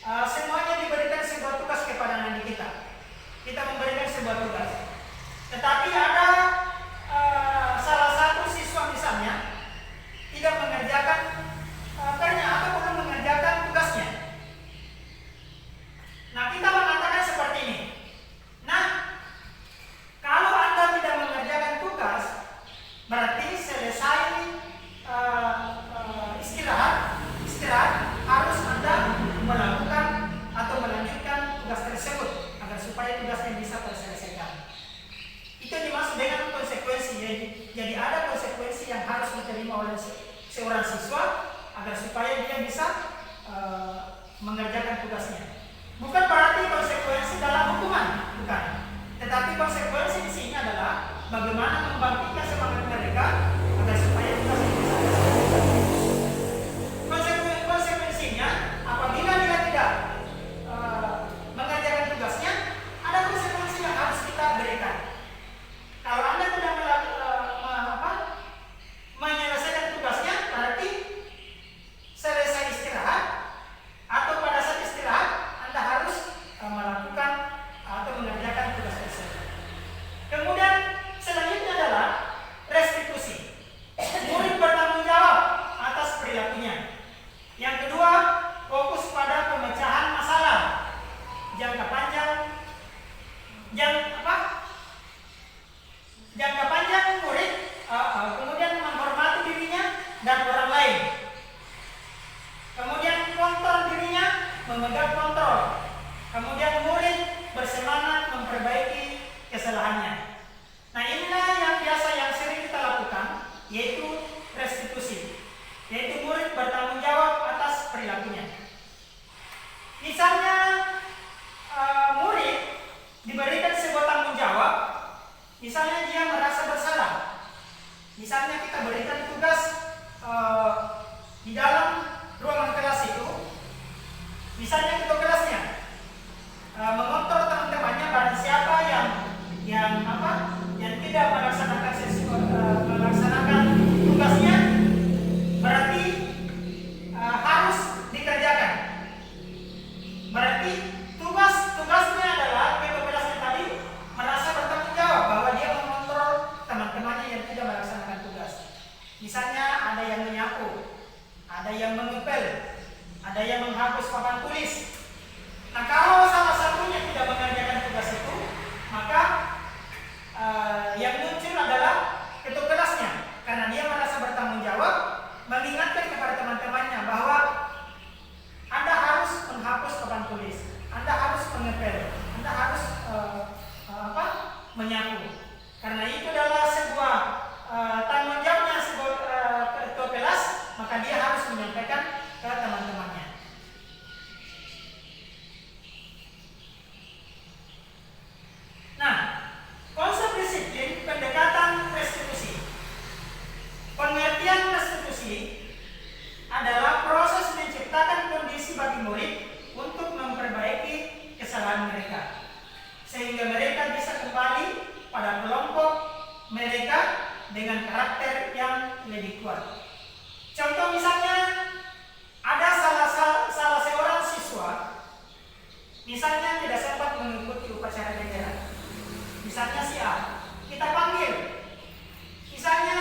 semuanya diberikan sebuah tugas kepada anak kita. Kita memberikan sebuah tugas. Tetapi ada salah satu siswa misalnya tidak mengerjakan kerja atau belum mengerjakan tugasnya. Nah, kita mengatakan seperti ini. Nah, kalau Anda tidak mengerjakan tugas, berarti selesai istirahat harus Anda melakukan atau melanjutkan tugas tersebut agar supaya tugasnya bisa terselesaikan. Itu dimaksud dengan konsekuensi. Jadi ada konsekuensi yang harus diterima oleh seorang siswa agar supaya dia bisa mengerjakan tugasnya. Bukan berarti konsekuensi dalam hukuman, bukan. Tetapi konsekuensi di sini adalah bagaimana membangkitkan semangat mereka agar supaya tugasnya bisa terselesaikan. Konsekuensinya, apabila dia tidak mengerjakan tugasnya, ada konsekuensi yang harus kita berikan. Kalau Anda tidak menyelesaikan tugasnya, berarti selesai istirahat atau pada saat istirahat Anda harus melakukan atau mengerjakan tugas tersebut. Kemudian selanjutnya adalah restitusi. Murid bertanggung jawab atas perilakunya. Yang kedua, fokus pada pemecahan masalah jangka panjang. Jangka panjang murid kemudian menghormati dirinya dan orang lain. Kemudian kontrol dirinya, memegang kontrol. Kemudian murid bersemangat memperbaiki kesalahannya. Nah, inilah yang biasa yang sering kita lakukan, yaitu restitusi, yaitu murid bertanggung jawab atas perilakunya. Misalnya murid diberikan sebuah tanggung jawab, misalnya dia merasa bersalah. Misalnya kita berikan tugas di dalam ruangan kelas itu, misalnya ketua kelasnya mengontrol teman-temannya, barang siapa yang tidak melaksanakan tugasnya, berarti harus dikerjakan. Berarti tugasnya adalah ketua kelasnya tadi merasa bertanggung jawab bahwa dia mengontrol teman-temannya yang tidak melaksanakan tugas. Misalnya ada yang menyapu, ada yang mengepel, ada yang menghapus papan tulis. Nah, kalau salah satunya tidak mengerjakan tugas itu, maka yang muncul adalah ketua kelasnya, karena dia merasa bertanggung jawab, mengingatkan kepada teman-temannya bahwa Anda harus menghapus papan tulis, Anda harus mengepel, Anda harus menyapu. Karena itu adalah sebuah tanggung jawabnya sebuah ketua kelas, maka dia harus menyampaikan ke teman-temannya. Nah, konsep disiplin pendekatan restitusi. Pengertian restitusi adalah proses menciptakan kondisi bagi murid untuk memperbaiki kesalahan mereka, sehingga mereka bisa kembali pada kelompok mereka dengan karakter yang lebih kuat. Contoh misalnya, ada salah seorang siswa, misalnya tidak sempat mengikuti upacara bendera. Misalnya si A, kita panggil. Misalnya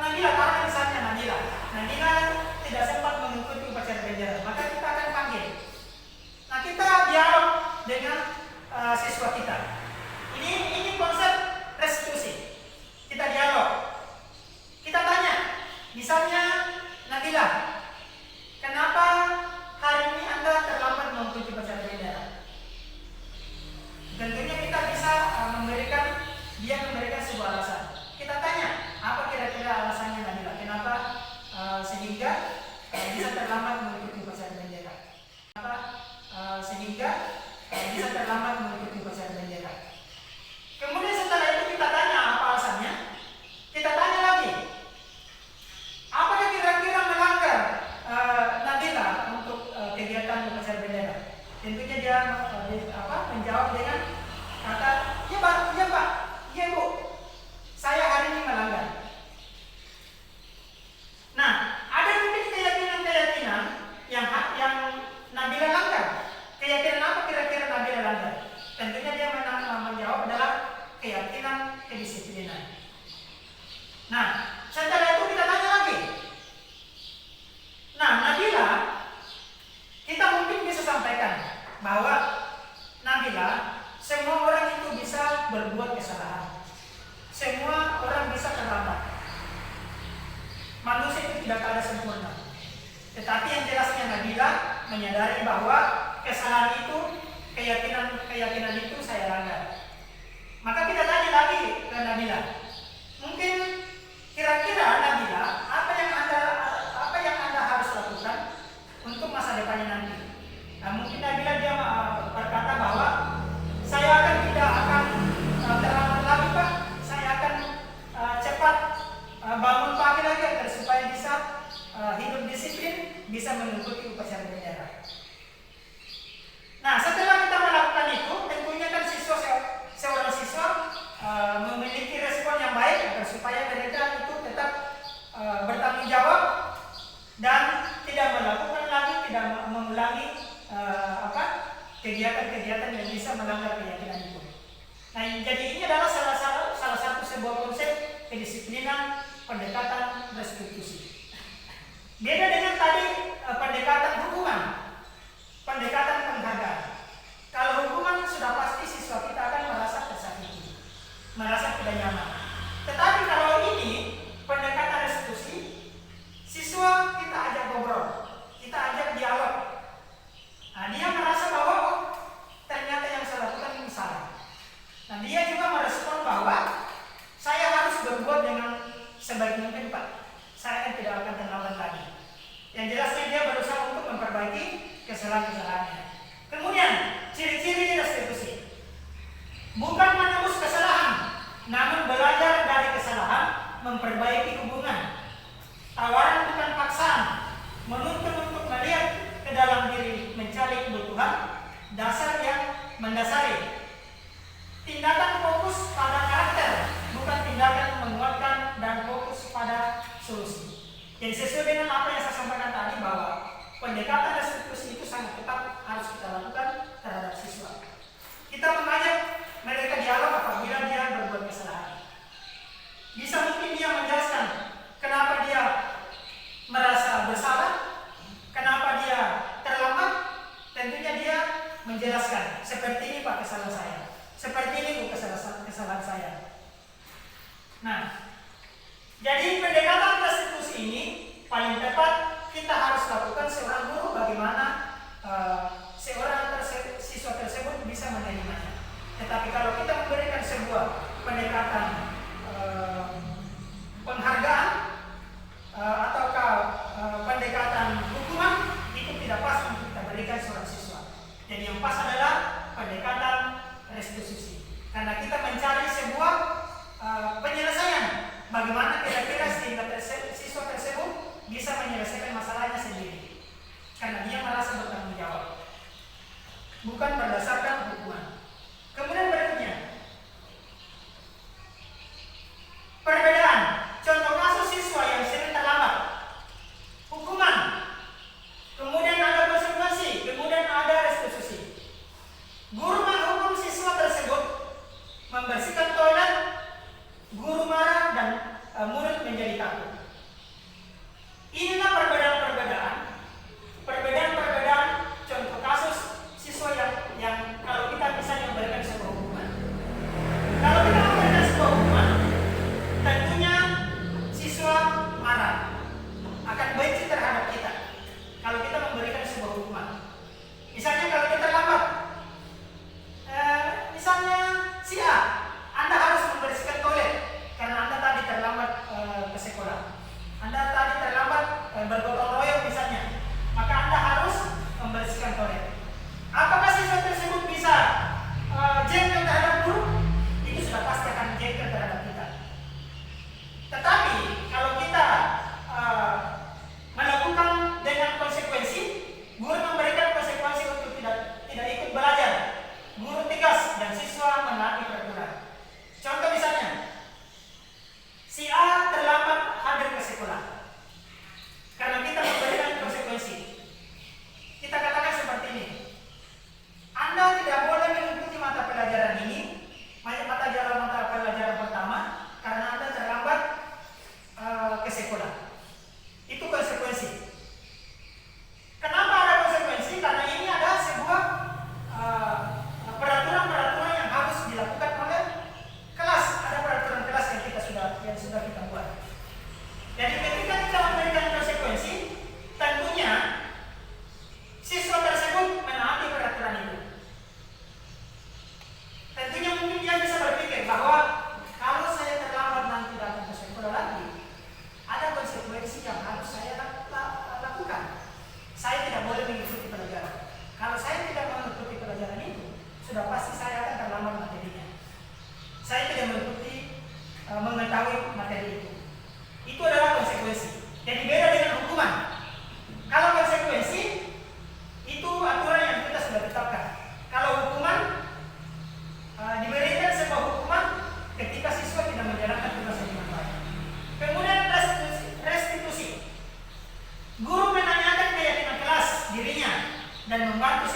Nabila, karena misalnya Nabila tidak sempat mengikuti upacara bendera, maka kita akan panggil. Nah, kita dialog dengan siswa kita. Ini konsep restitusi. Kita dialog. Kita tanya, misalnya Nabila, kenapa hari ini Anda terlambat mengikuti upacara bendera? Tentunya kita bisa memberikan sebuah alasan. Kita tanya, apa kira-kira alasannya Nabila? Kenapa sehingga bisa terlambat mengikuti upacara bendera? Kenapa sehingga bisa terlambat mengikuti upacara bendera? Kemudian setelah itu kita tanya apa alasannya. Kita tanya lagi, apakah kira-kira melanggar Nabila untuk kegiatan upacara bendera? Tentunya dia menjawab dengan kata, ya Pak, ya Bu, saya hari ini melanggar. Nah, ada mungkin keyakinan yang bahwa Nabila, semua orang itu bisa berbuat kesalahan. Semua orang bisa terlambat. Manusia itu tidak ada sempurna. Tetapi yang jelasnya Nabila menyadari bahwa kesalahan itu, keyakinan itu saya langgar. Maka kita tanya lagi ke Nabila. Mungkin kira-kira Nabila, apa yang anda harus lakukan untuk masa depannya nanti? Nah, mungkin Nabila dia berkata bahwa saya tidak akan terlambat lagi Pak. Saya akan cepat bangun pagi lagi agar supaya bisa hidup disiplin, bisa mengikuti upacara bendera. Nah, setelah kita melakukan itu, tentunya kan seorang siswa memiliki respon yang baik agar supaya mereka itu tetap bertanggung jawab dan tidak melakukan lagi, tidak mengulangi kegiatan-kegiatan yang bisa melanggar keyakinan itu. Nah, jadi ini adalah salah satu sebuah konsep kedisiplinan pendekatan restitusi. Beda dengan tadi pendekatan hukuman, pendekatan penghargaan. Kalau hukuman sudah pasti siswa kita akan merasa tersakiti, merasa tidak nyaman. Tetapi kalau ini pendekatan restitusi, siswa kita ajak ngobrol, kita ajak dialog. Nah, dia merasa bahwa ternyata yang saya lakukan ini salah. Nah, dia juga merespon bahwa saya harus berbuat dengan sebaik mungkin Pak. Saya tidak akan terlambat lagi. Yang jelasnya dia berusaha untuk memperbaiki kesalahan-kesalahannya. Kemudian ciri-ciri restitusi, bukan menebus kesalahan, namun belajar dari kesalahan, memperbaiki hubungan. Tawaran bukan paksaan, menuntut untuk melihat ke dalam diri, mencari kebutuhan dasar yang mendasari. Tindakan fokus pada karakter, bukan tindakan menguatkan dan fokus pada solusi. Jadi sesuai dengan apa yang saya sampaikan tadi bahwa pendekatan restitusi itu sangat ketat harus kita lakukan terhadap siswa. Kita mengajak mereka dialog apabila dia berbuat kesalahan. Bisa mungkin dia menjelaskan kenapa dia merasa bersalah, kenapa dia terlambat. Tentunya dia menjelaskan seperti ini Pak kesalahan saya, seperti ini Bu kesalahan saya. Nah, jadi pendekatan restitusi ini paling tepat kita harus lakukan seorang guru bagaimana siswa tersebut bisa menerimanya. Tetapi kalau kita memberikan sebuah pendekatan penghargaan ataukah pendekatan hukuman, itu tidak pas untuk kita berikan seorang siswa. Jadi yang pas adalah pendekatan restitusi. Karena kita mencari sebuah penyelesaian. Bagaimana kira-kira sehingga siswa tersebut bisa menyelesaikan masalahnya sendiri. Karena dia merasa bertanggung jawab. Bukan berdasarkan hukuman. Kemudian berikutnya, perbedaan. Contoh kasus siswa yang sering terlambat. Hukuman. Kemudian ada konsekuensi. Kemudian ada restitusi. Guru menghukum siswa tersebut membersihkan toilet, guru marah dan murid menjadi takut. Inilah perbedaan contoh kasus siswa yang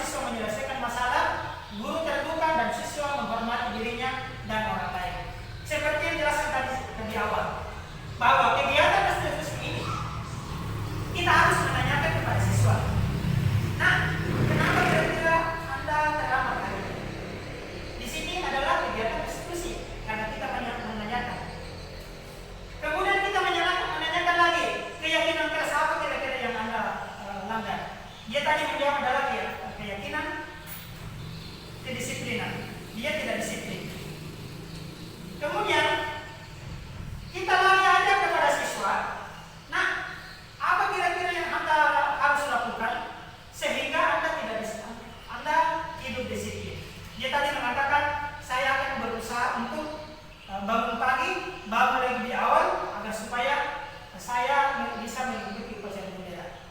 siswa menyelesaikan masalah, guru terbuka dan siswa menghormati dirinya dan orang lain. Seperti yang dijelaskan tadi awal, bahwa kegiatan restitusi ini kita harus menanyakan kepada siswa. Nah, kenapa kira-kira Anda terlambat hari ini? Di sini adalah kegiatan restitusi karena kita menanyakan. Kemudian kita menanyakan lagi keyakinan keras apa kira-kira yang Anda langgar. Dia tadi menjawab adalah keyakinan kedisiplinan. Dia tidak disiplin. Kemudian kita lagi aja kepada siswa. Nah, apa kira-kira yang Anda harus lakukan sehingga Anda hidup disiplin? Dia tadi mengatakan saya akan berusaha untuk bangun pagi, bangun lebih awal agar supaya saya bisa mengikuti upacara bendera.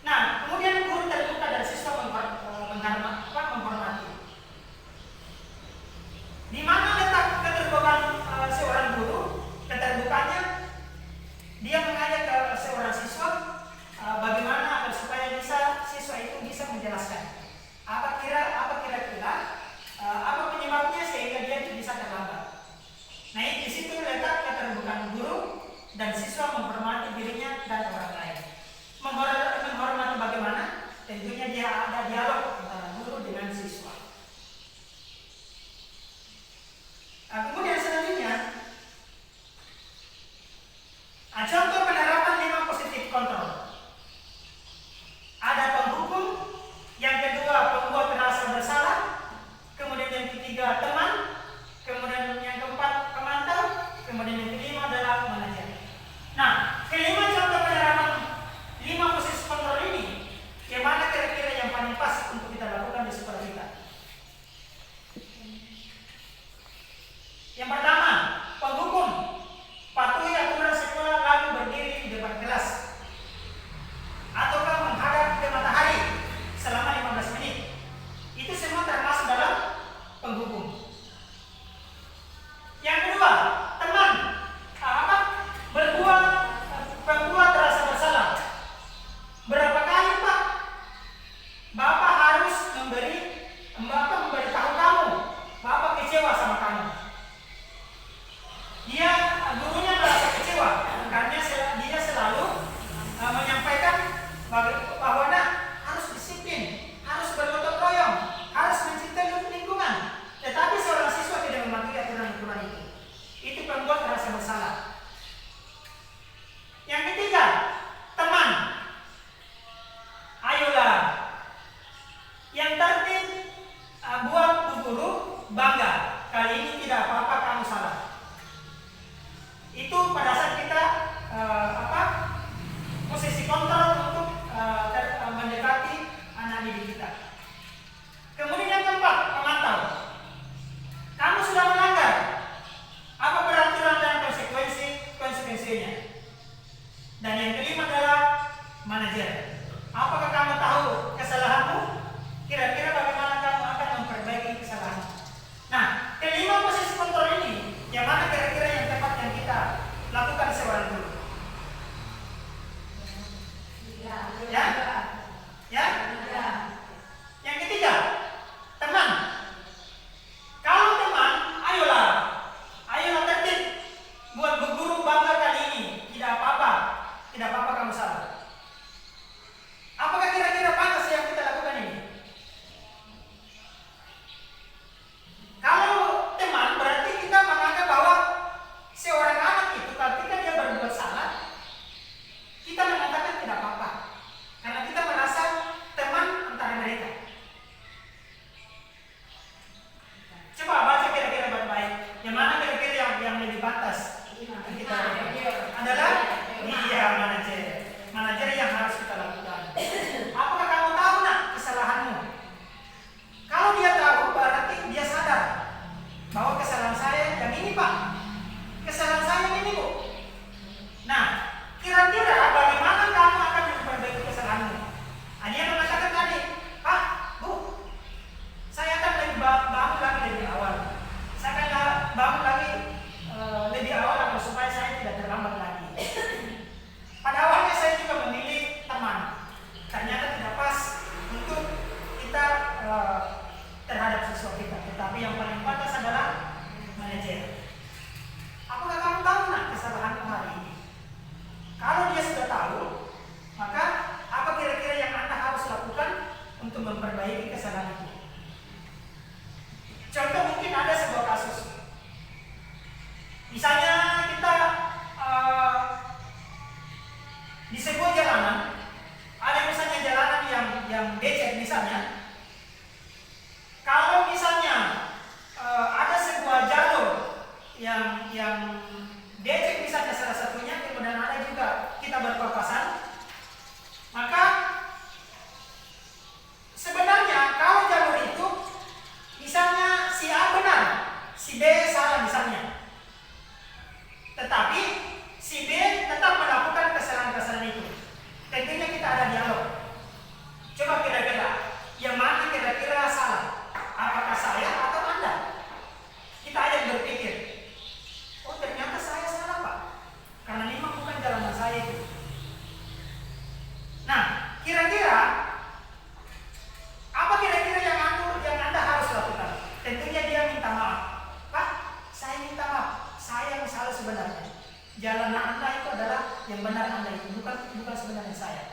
Nah, kemudian guru terbuka dan siswa menghormati. Di mana letak keterbukaan seorang guru? Keterbukaannya dia mengajak ke seorang siswa bagaimana agar supaya siswa itu bisa menjelaskan apa kira-kira apa penyebabnya sehingga dia bisa terlambat. Nah, di situ letak keterbukaan guru dan siswa menghormati dirinya dan orang lain. Menghormati bagaimana? Tentunya dia ada dialog antara guru dengan siswa. Kemudian selanjutnya, contoh penerapan 5 positif kontrol. Ada penghukum, yang kedua pembuat merasa bersalah, kemudian yang ketiga teman, kemudian yang keempat pemantau, kemudian yang kelima adalah manajer. Nah, kelima contoh penerapan 5 posisi kontrol ini, yang mana kira-kira yang paling pas untuk kita lakukan di sekolah kita? Yang pertama, penghukum. Patuhi aturan sekolah lalu berdiri di depan kelas ataukah menghadap ke matahari selama 15 menit. Itu semua termasuk dalam penghukum. Yang kedua, teman. Berbuat rasa bersalah. Berapa kali Pak Bapak harus memberitahu kamu Bapak kecewa sama kamu? Gurunya merasa kecewa karena dia selalu menyampaikan bahwa harus disiplin, harus bergotong royong, harus mencintai lingkungan. Tetapi seorang siswa tidak mematuhi aturan-aturan itu. Itu pembuat rasa bersalah. Yang ketiga, teman. Ayolah, yang tertib buat Bu Guru bangga. Kali ini tidak apa-apa kamu salah. Itu pada saat kita posisi kontrol untuk mendekati anak didik kita. Kemudian yang keempat, pemantau. Kamu sudah melanggar. Apa peraturan dan konsekuensinya? Dan yang kelima adalah manajer. Apakah kamu tahu kesalahanmu? Kira-kira bagaimana kamu akan memperbaiki kesalahanmu? Nah, kelima posisi kontrol ini, yang mana kira-kira yang tepat yang kita lakukan seorang guru? terhadap siswa kita, tetapi yang paling pantas adalah manajer. Apakah kamu tahu nak kesalahanmu hari ini? Kalau dia sudah tahu, maka apa kira-kira yang Anda harus lakukan untuk memperbaiki kesalahan itu? Contoh, mungkin ada sebuah kasus. Misalnya kita di sebuah jalanan, ada misalnya jalanan yang becek misalnya. Kalau misalnya ada sebuah jalur yang becek misalnya salah satunya, kemudian ada juga kita berpapasan, maka sebenarnya kalau jalur itu misalnya si A benar, si B salah misalnya, tetapi si B tetap melakukan kesalahan-kesalahan itu. Tentunya kita ada dialog. Coba kira-kira yang mana kira-kira salah? Apakah saya atau Anda? Kita ajak berpikir. Oh, ternyata saya salah, Pak. Karena memang bukan jalanan saya itu. Nah, kira-kira apa kira-kira yang Anda harus lakukan? Tentunya dia minta maaf. Pak, saya minta maaf. Saya yang salah sebenarnya. Jalan Anda itu adalah yang benar, Anda itu bukan sebenarnya saya.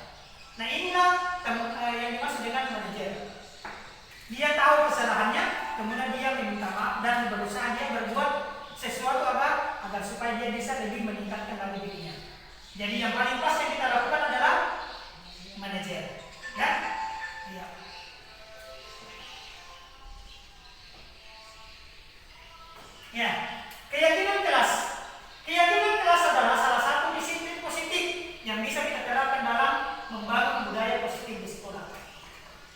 Nah, inilah yang dimaksud dengan manajer. Dia tahu kesalahannya, kemudian dia meminta maaf dan berusaha dia berbuat sesuatu agar supaya dia bisa lebih meningkatkan lagi dirinya. Jadi yang paling pas yang kita lakukan adalah manajer. Ya? Iya. Ya, keyakinan kelas. Keyakinan kelas adalah salah satu disiplin positif yang bisa kita terapkan dalam membangun budaya positif di sekolah.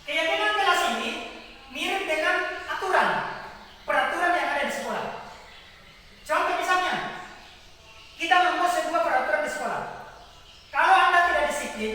Keyakinan kelas ini mirip dengan peraturan yang ada di sekolah. Contoh misalnya, kita membuat sebuah peraturan di sekolah. Kalau Anda tidak disiplin,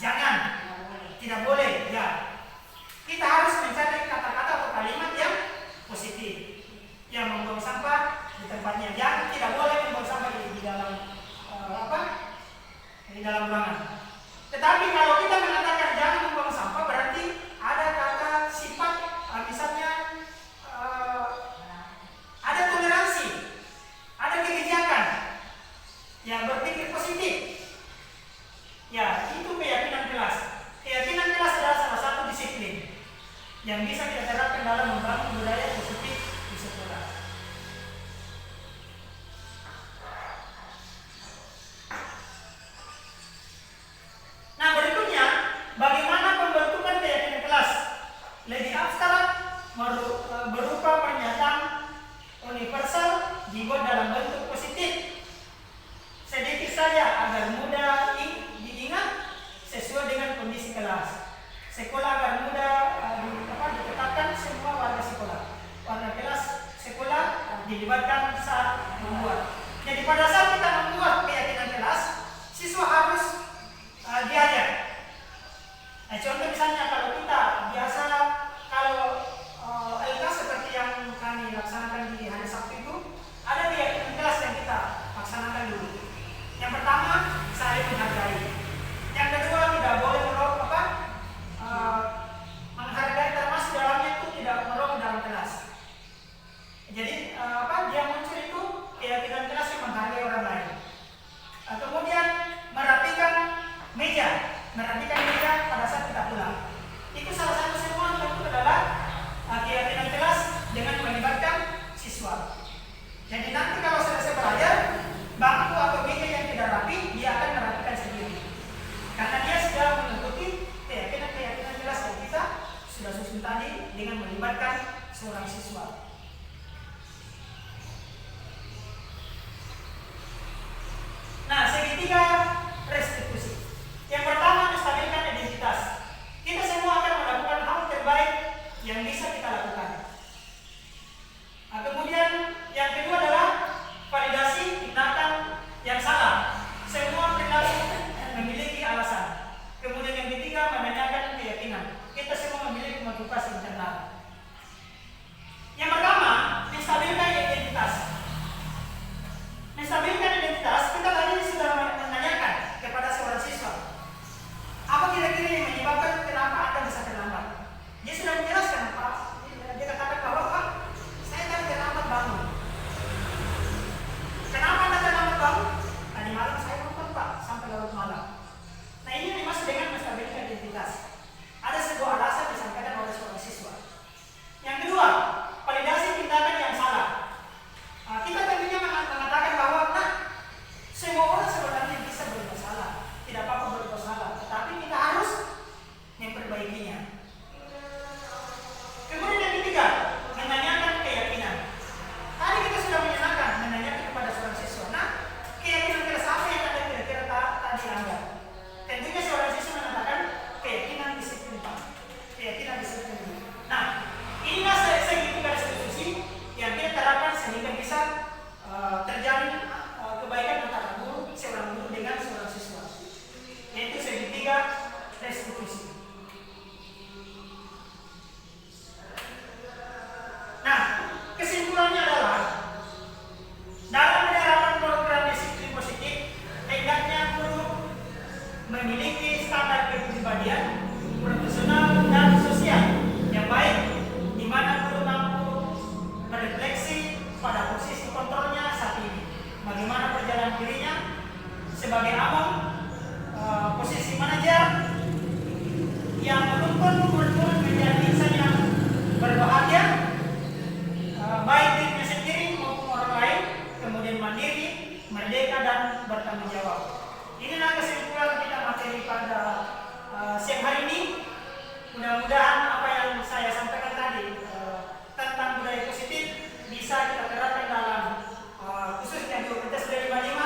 jangan, tidak boleh. Ya, kita harus mencari kata-kata atau kalimat yang positif, yang membuang sampah di tempatnya. Jangan, tidak boleh membuang sampah di dalam di dalam ruangan. Tetapi kalau kita mengatakan jangan membuang sampah, berarti ada kata sifat, misalnya ada toleransi, ada kebijakan, yang berpikir positif. Ya, itu keyakinan kelas. Keyakinan kelas adalah salah satu disiplin yang bisa kita terapkan dalam membangun budaya positif di sekolah. Nah, berikutnya, bagaimana pembentukan keyakinan kelas? Lebih abstrak, berupa pernyataan universal dibuat dalam bentuk positif. Sedikit saja agar mudah diingat sesuai dengan kondisi kelas. Sekolah agar mudah ditetapkan semua warga sekolah. Warga kelas sekolah dilibatkan saat membuat. Jadi pada saat kita membuat keyakinan kelas, siswa harus diajar. Nah, contoh misalnya kalau kita biasa LK seperti yang kami laksanakan di hari Sabtu itu, ada keyakinan kelas yang kita laksanakan dulu. Yang pertama, saling menghargai. Yang kedua, tidak boleh menghargai, termasuk dalamnya itu tidak merokok dalam kelas. Jadi dia muncul itu keyakinan kelas yang menghargai orang lain. Kemudian merapikan meja pada saat kita pulang. Itu salah satu semua bentuk adalah keyakinan kelas dengan melibatkan siswa. Jadi nanti kalau selesai belajar, bangku atau meja yang tidak rapi, dia akan merapikan sendiri. Karena dia sudah mengikuti keyakinan kelas yang kita sudah susun tadi dengan melibatkan seorang siswa. Nah, segitiga restitusi. Yang pertama, menstabilkan identitas. Kita semua akan melakukan hal terbaik yang bisa kita lakukan. Nah, kemudian yang kedua adalah validasi tindakan yang salah. Semua perilaku memiliki alasan. Kemudian yang ketiga, menanyakan keyakinan. Kita semua memiliki motivasi internal. Yang pertama, menstabilkan identitas. Menstabilkan identitas, kita tadi sudah menanyakan kepada seorang siswa, apa kira-kira yang menyebabkan kenapa Anda bisa terlambat? Dia sudah menjelaskan apa? Dia katakan bahwa Pak, saya tadi terlambat bangun. Kenapa Anda terlambat bangun? Tadi malam saya nonton Pak sampai larut malam. Nah, ini dimaksud dengan menstabilkan identitas. Ada sebuah alasan disampaikan oleh seorang siswa. Yang kedua, validasi tindakan yang salah. Kita tentunya mengatakan bahwa semua orang sebenarnya bisa berbuat salah, tidak apa-apa berbuat salah, tetapi kita harus memperbaikinya. Kemudian yang ketiga, menanyakan keyakinan. Tadi kita sudah menanyakan kepada seorang siswa. Nah, keyakinan kelas apa yang ada kira-kira tadi Anda? Tentunya seorang siswa mengatakan keyakinan disiplin Pak. Keyakinan disiplin. Nah, inilah segitiga restitusi yang kita terapkan sehingga bisa terjalin kebaikan antara seorang guru dengan seorang siswa, yaitu segitiga restitusi. Nah, kesimpulannya adalah dalam penerapan program disiplin positif, hendaknya guru memiliki standar kepribadian, profesional dan sosial yang baik, di mana guru mampu berefleksi pada posisi kontrolnya saat ini. Bagaimana perjalanan dirinya sebagai abang, posisi manajer yang menuntun murid-murid menjadi insan yang berbahagia, baik dirinya sendiri maupun orang lain, kemudian mandiri, merdeka dan bertanggung jawab. Inilah kesimpulan kita materi pada siang hari ini. Mudah-mudahan apa yang saya sampaikan tadi tentang budaya positif bisa kita terapkan dalam khususnya di UPTS 2025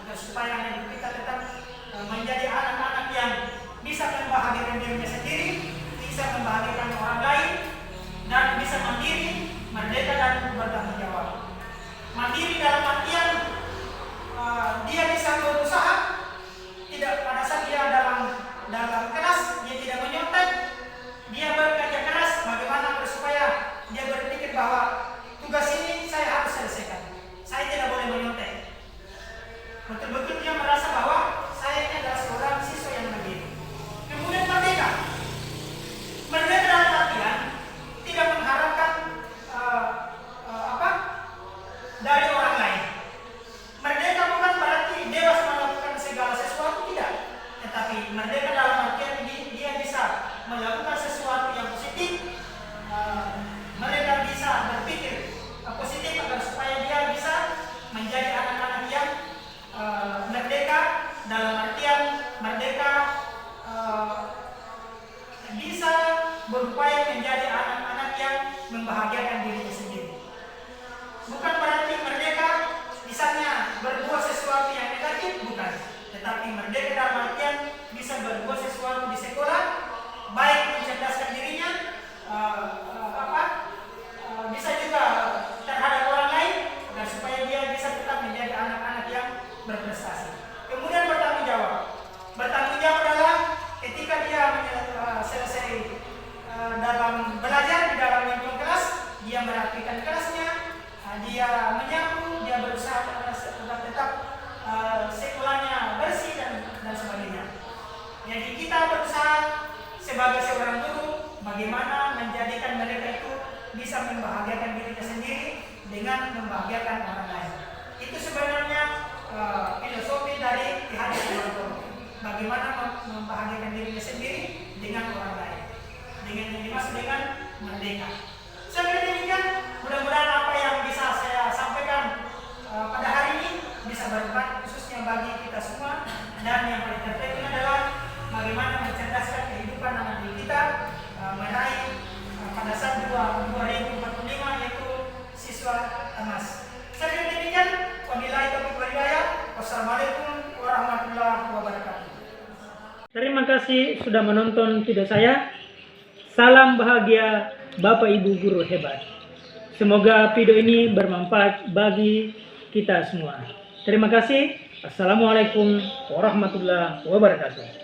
agar supaya anak kita tetap menjadi anak-anak yang bisa membahagiakan dirinya sendiri, bisa membahagiakan orang lain, dan bisa mandiri, merdeka dan bertanggung jawab. Mandiri dalam artian dia bisa berusaha tidak pada saat dia dalam Merdeka dalam artian dia bisa melakukan sesuatu yang positif. Mereka bisa berpikir positif agar supaya dia bisa menjadi anak-anak yang merdeka, dalam artian merdeka bisa berupaya menjadi anak-anak yang membahagiakan dirinya sendiri. Bukan berarti merdeka misalnya berbuat sesuatu yang negatif, bukan. Tetapi merdeka dalam artian bisa berbuat sesuatu di sekolah, baik mencerdaskan dirinya, bisa juga terhadap orang lain, agar supaya dia bisa tetap menjadi anak-anak yang berprestasi. Kemudian bertanggung jawab. Bertanggung jawab adalah ketika dia selesai dalam belajar di dalam lingkungan kelas, dia merapikan kelasnya, dia menyapu, dia berusaha tetap sekolahnya bersih dan sebagainya. Jadi kita berusaha sebagai seorang guru bagaimana menjadikan mereka itu bisa membahagiakan dirinya sendiri dengan membahagiakan orang lain. Itu sebenarnya filosofi dari Ki Hajar Dewantara. Bagaimana membahagiakan dirinya sendiri dengan orang lain. Dengan yang dimaksud dengan merdeka. Saya demikian, mudah-mudahan apa yang bisa saya sampaikan pada hari ini bisa bermanfaat khususnya bagi kita semua, dan yang paling terpenting adalah bagaimana mencerdaskan kehidupan anak didik kita meraih pada saat 2045 yaitu siswa emas. Saya demikian, wabillahi taufiq wal hidayah. Wassalamualaikum warahmatullahi wabarakatuh. Terima kasih sudah menonton video saya. Salam bahagia Bapak Ibu guru hebat. Semoga video ini bermanfaat bagi kita semua. Terima kasih. Assalamualaikum warahmatullahi wabarakatuh.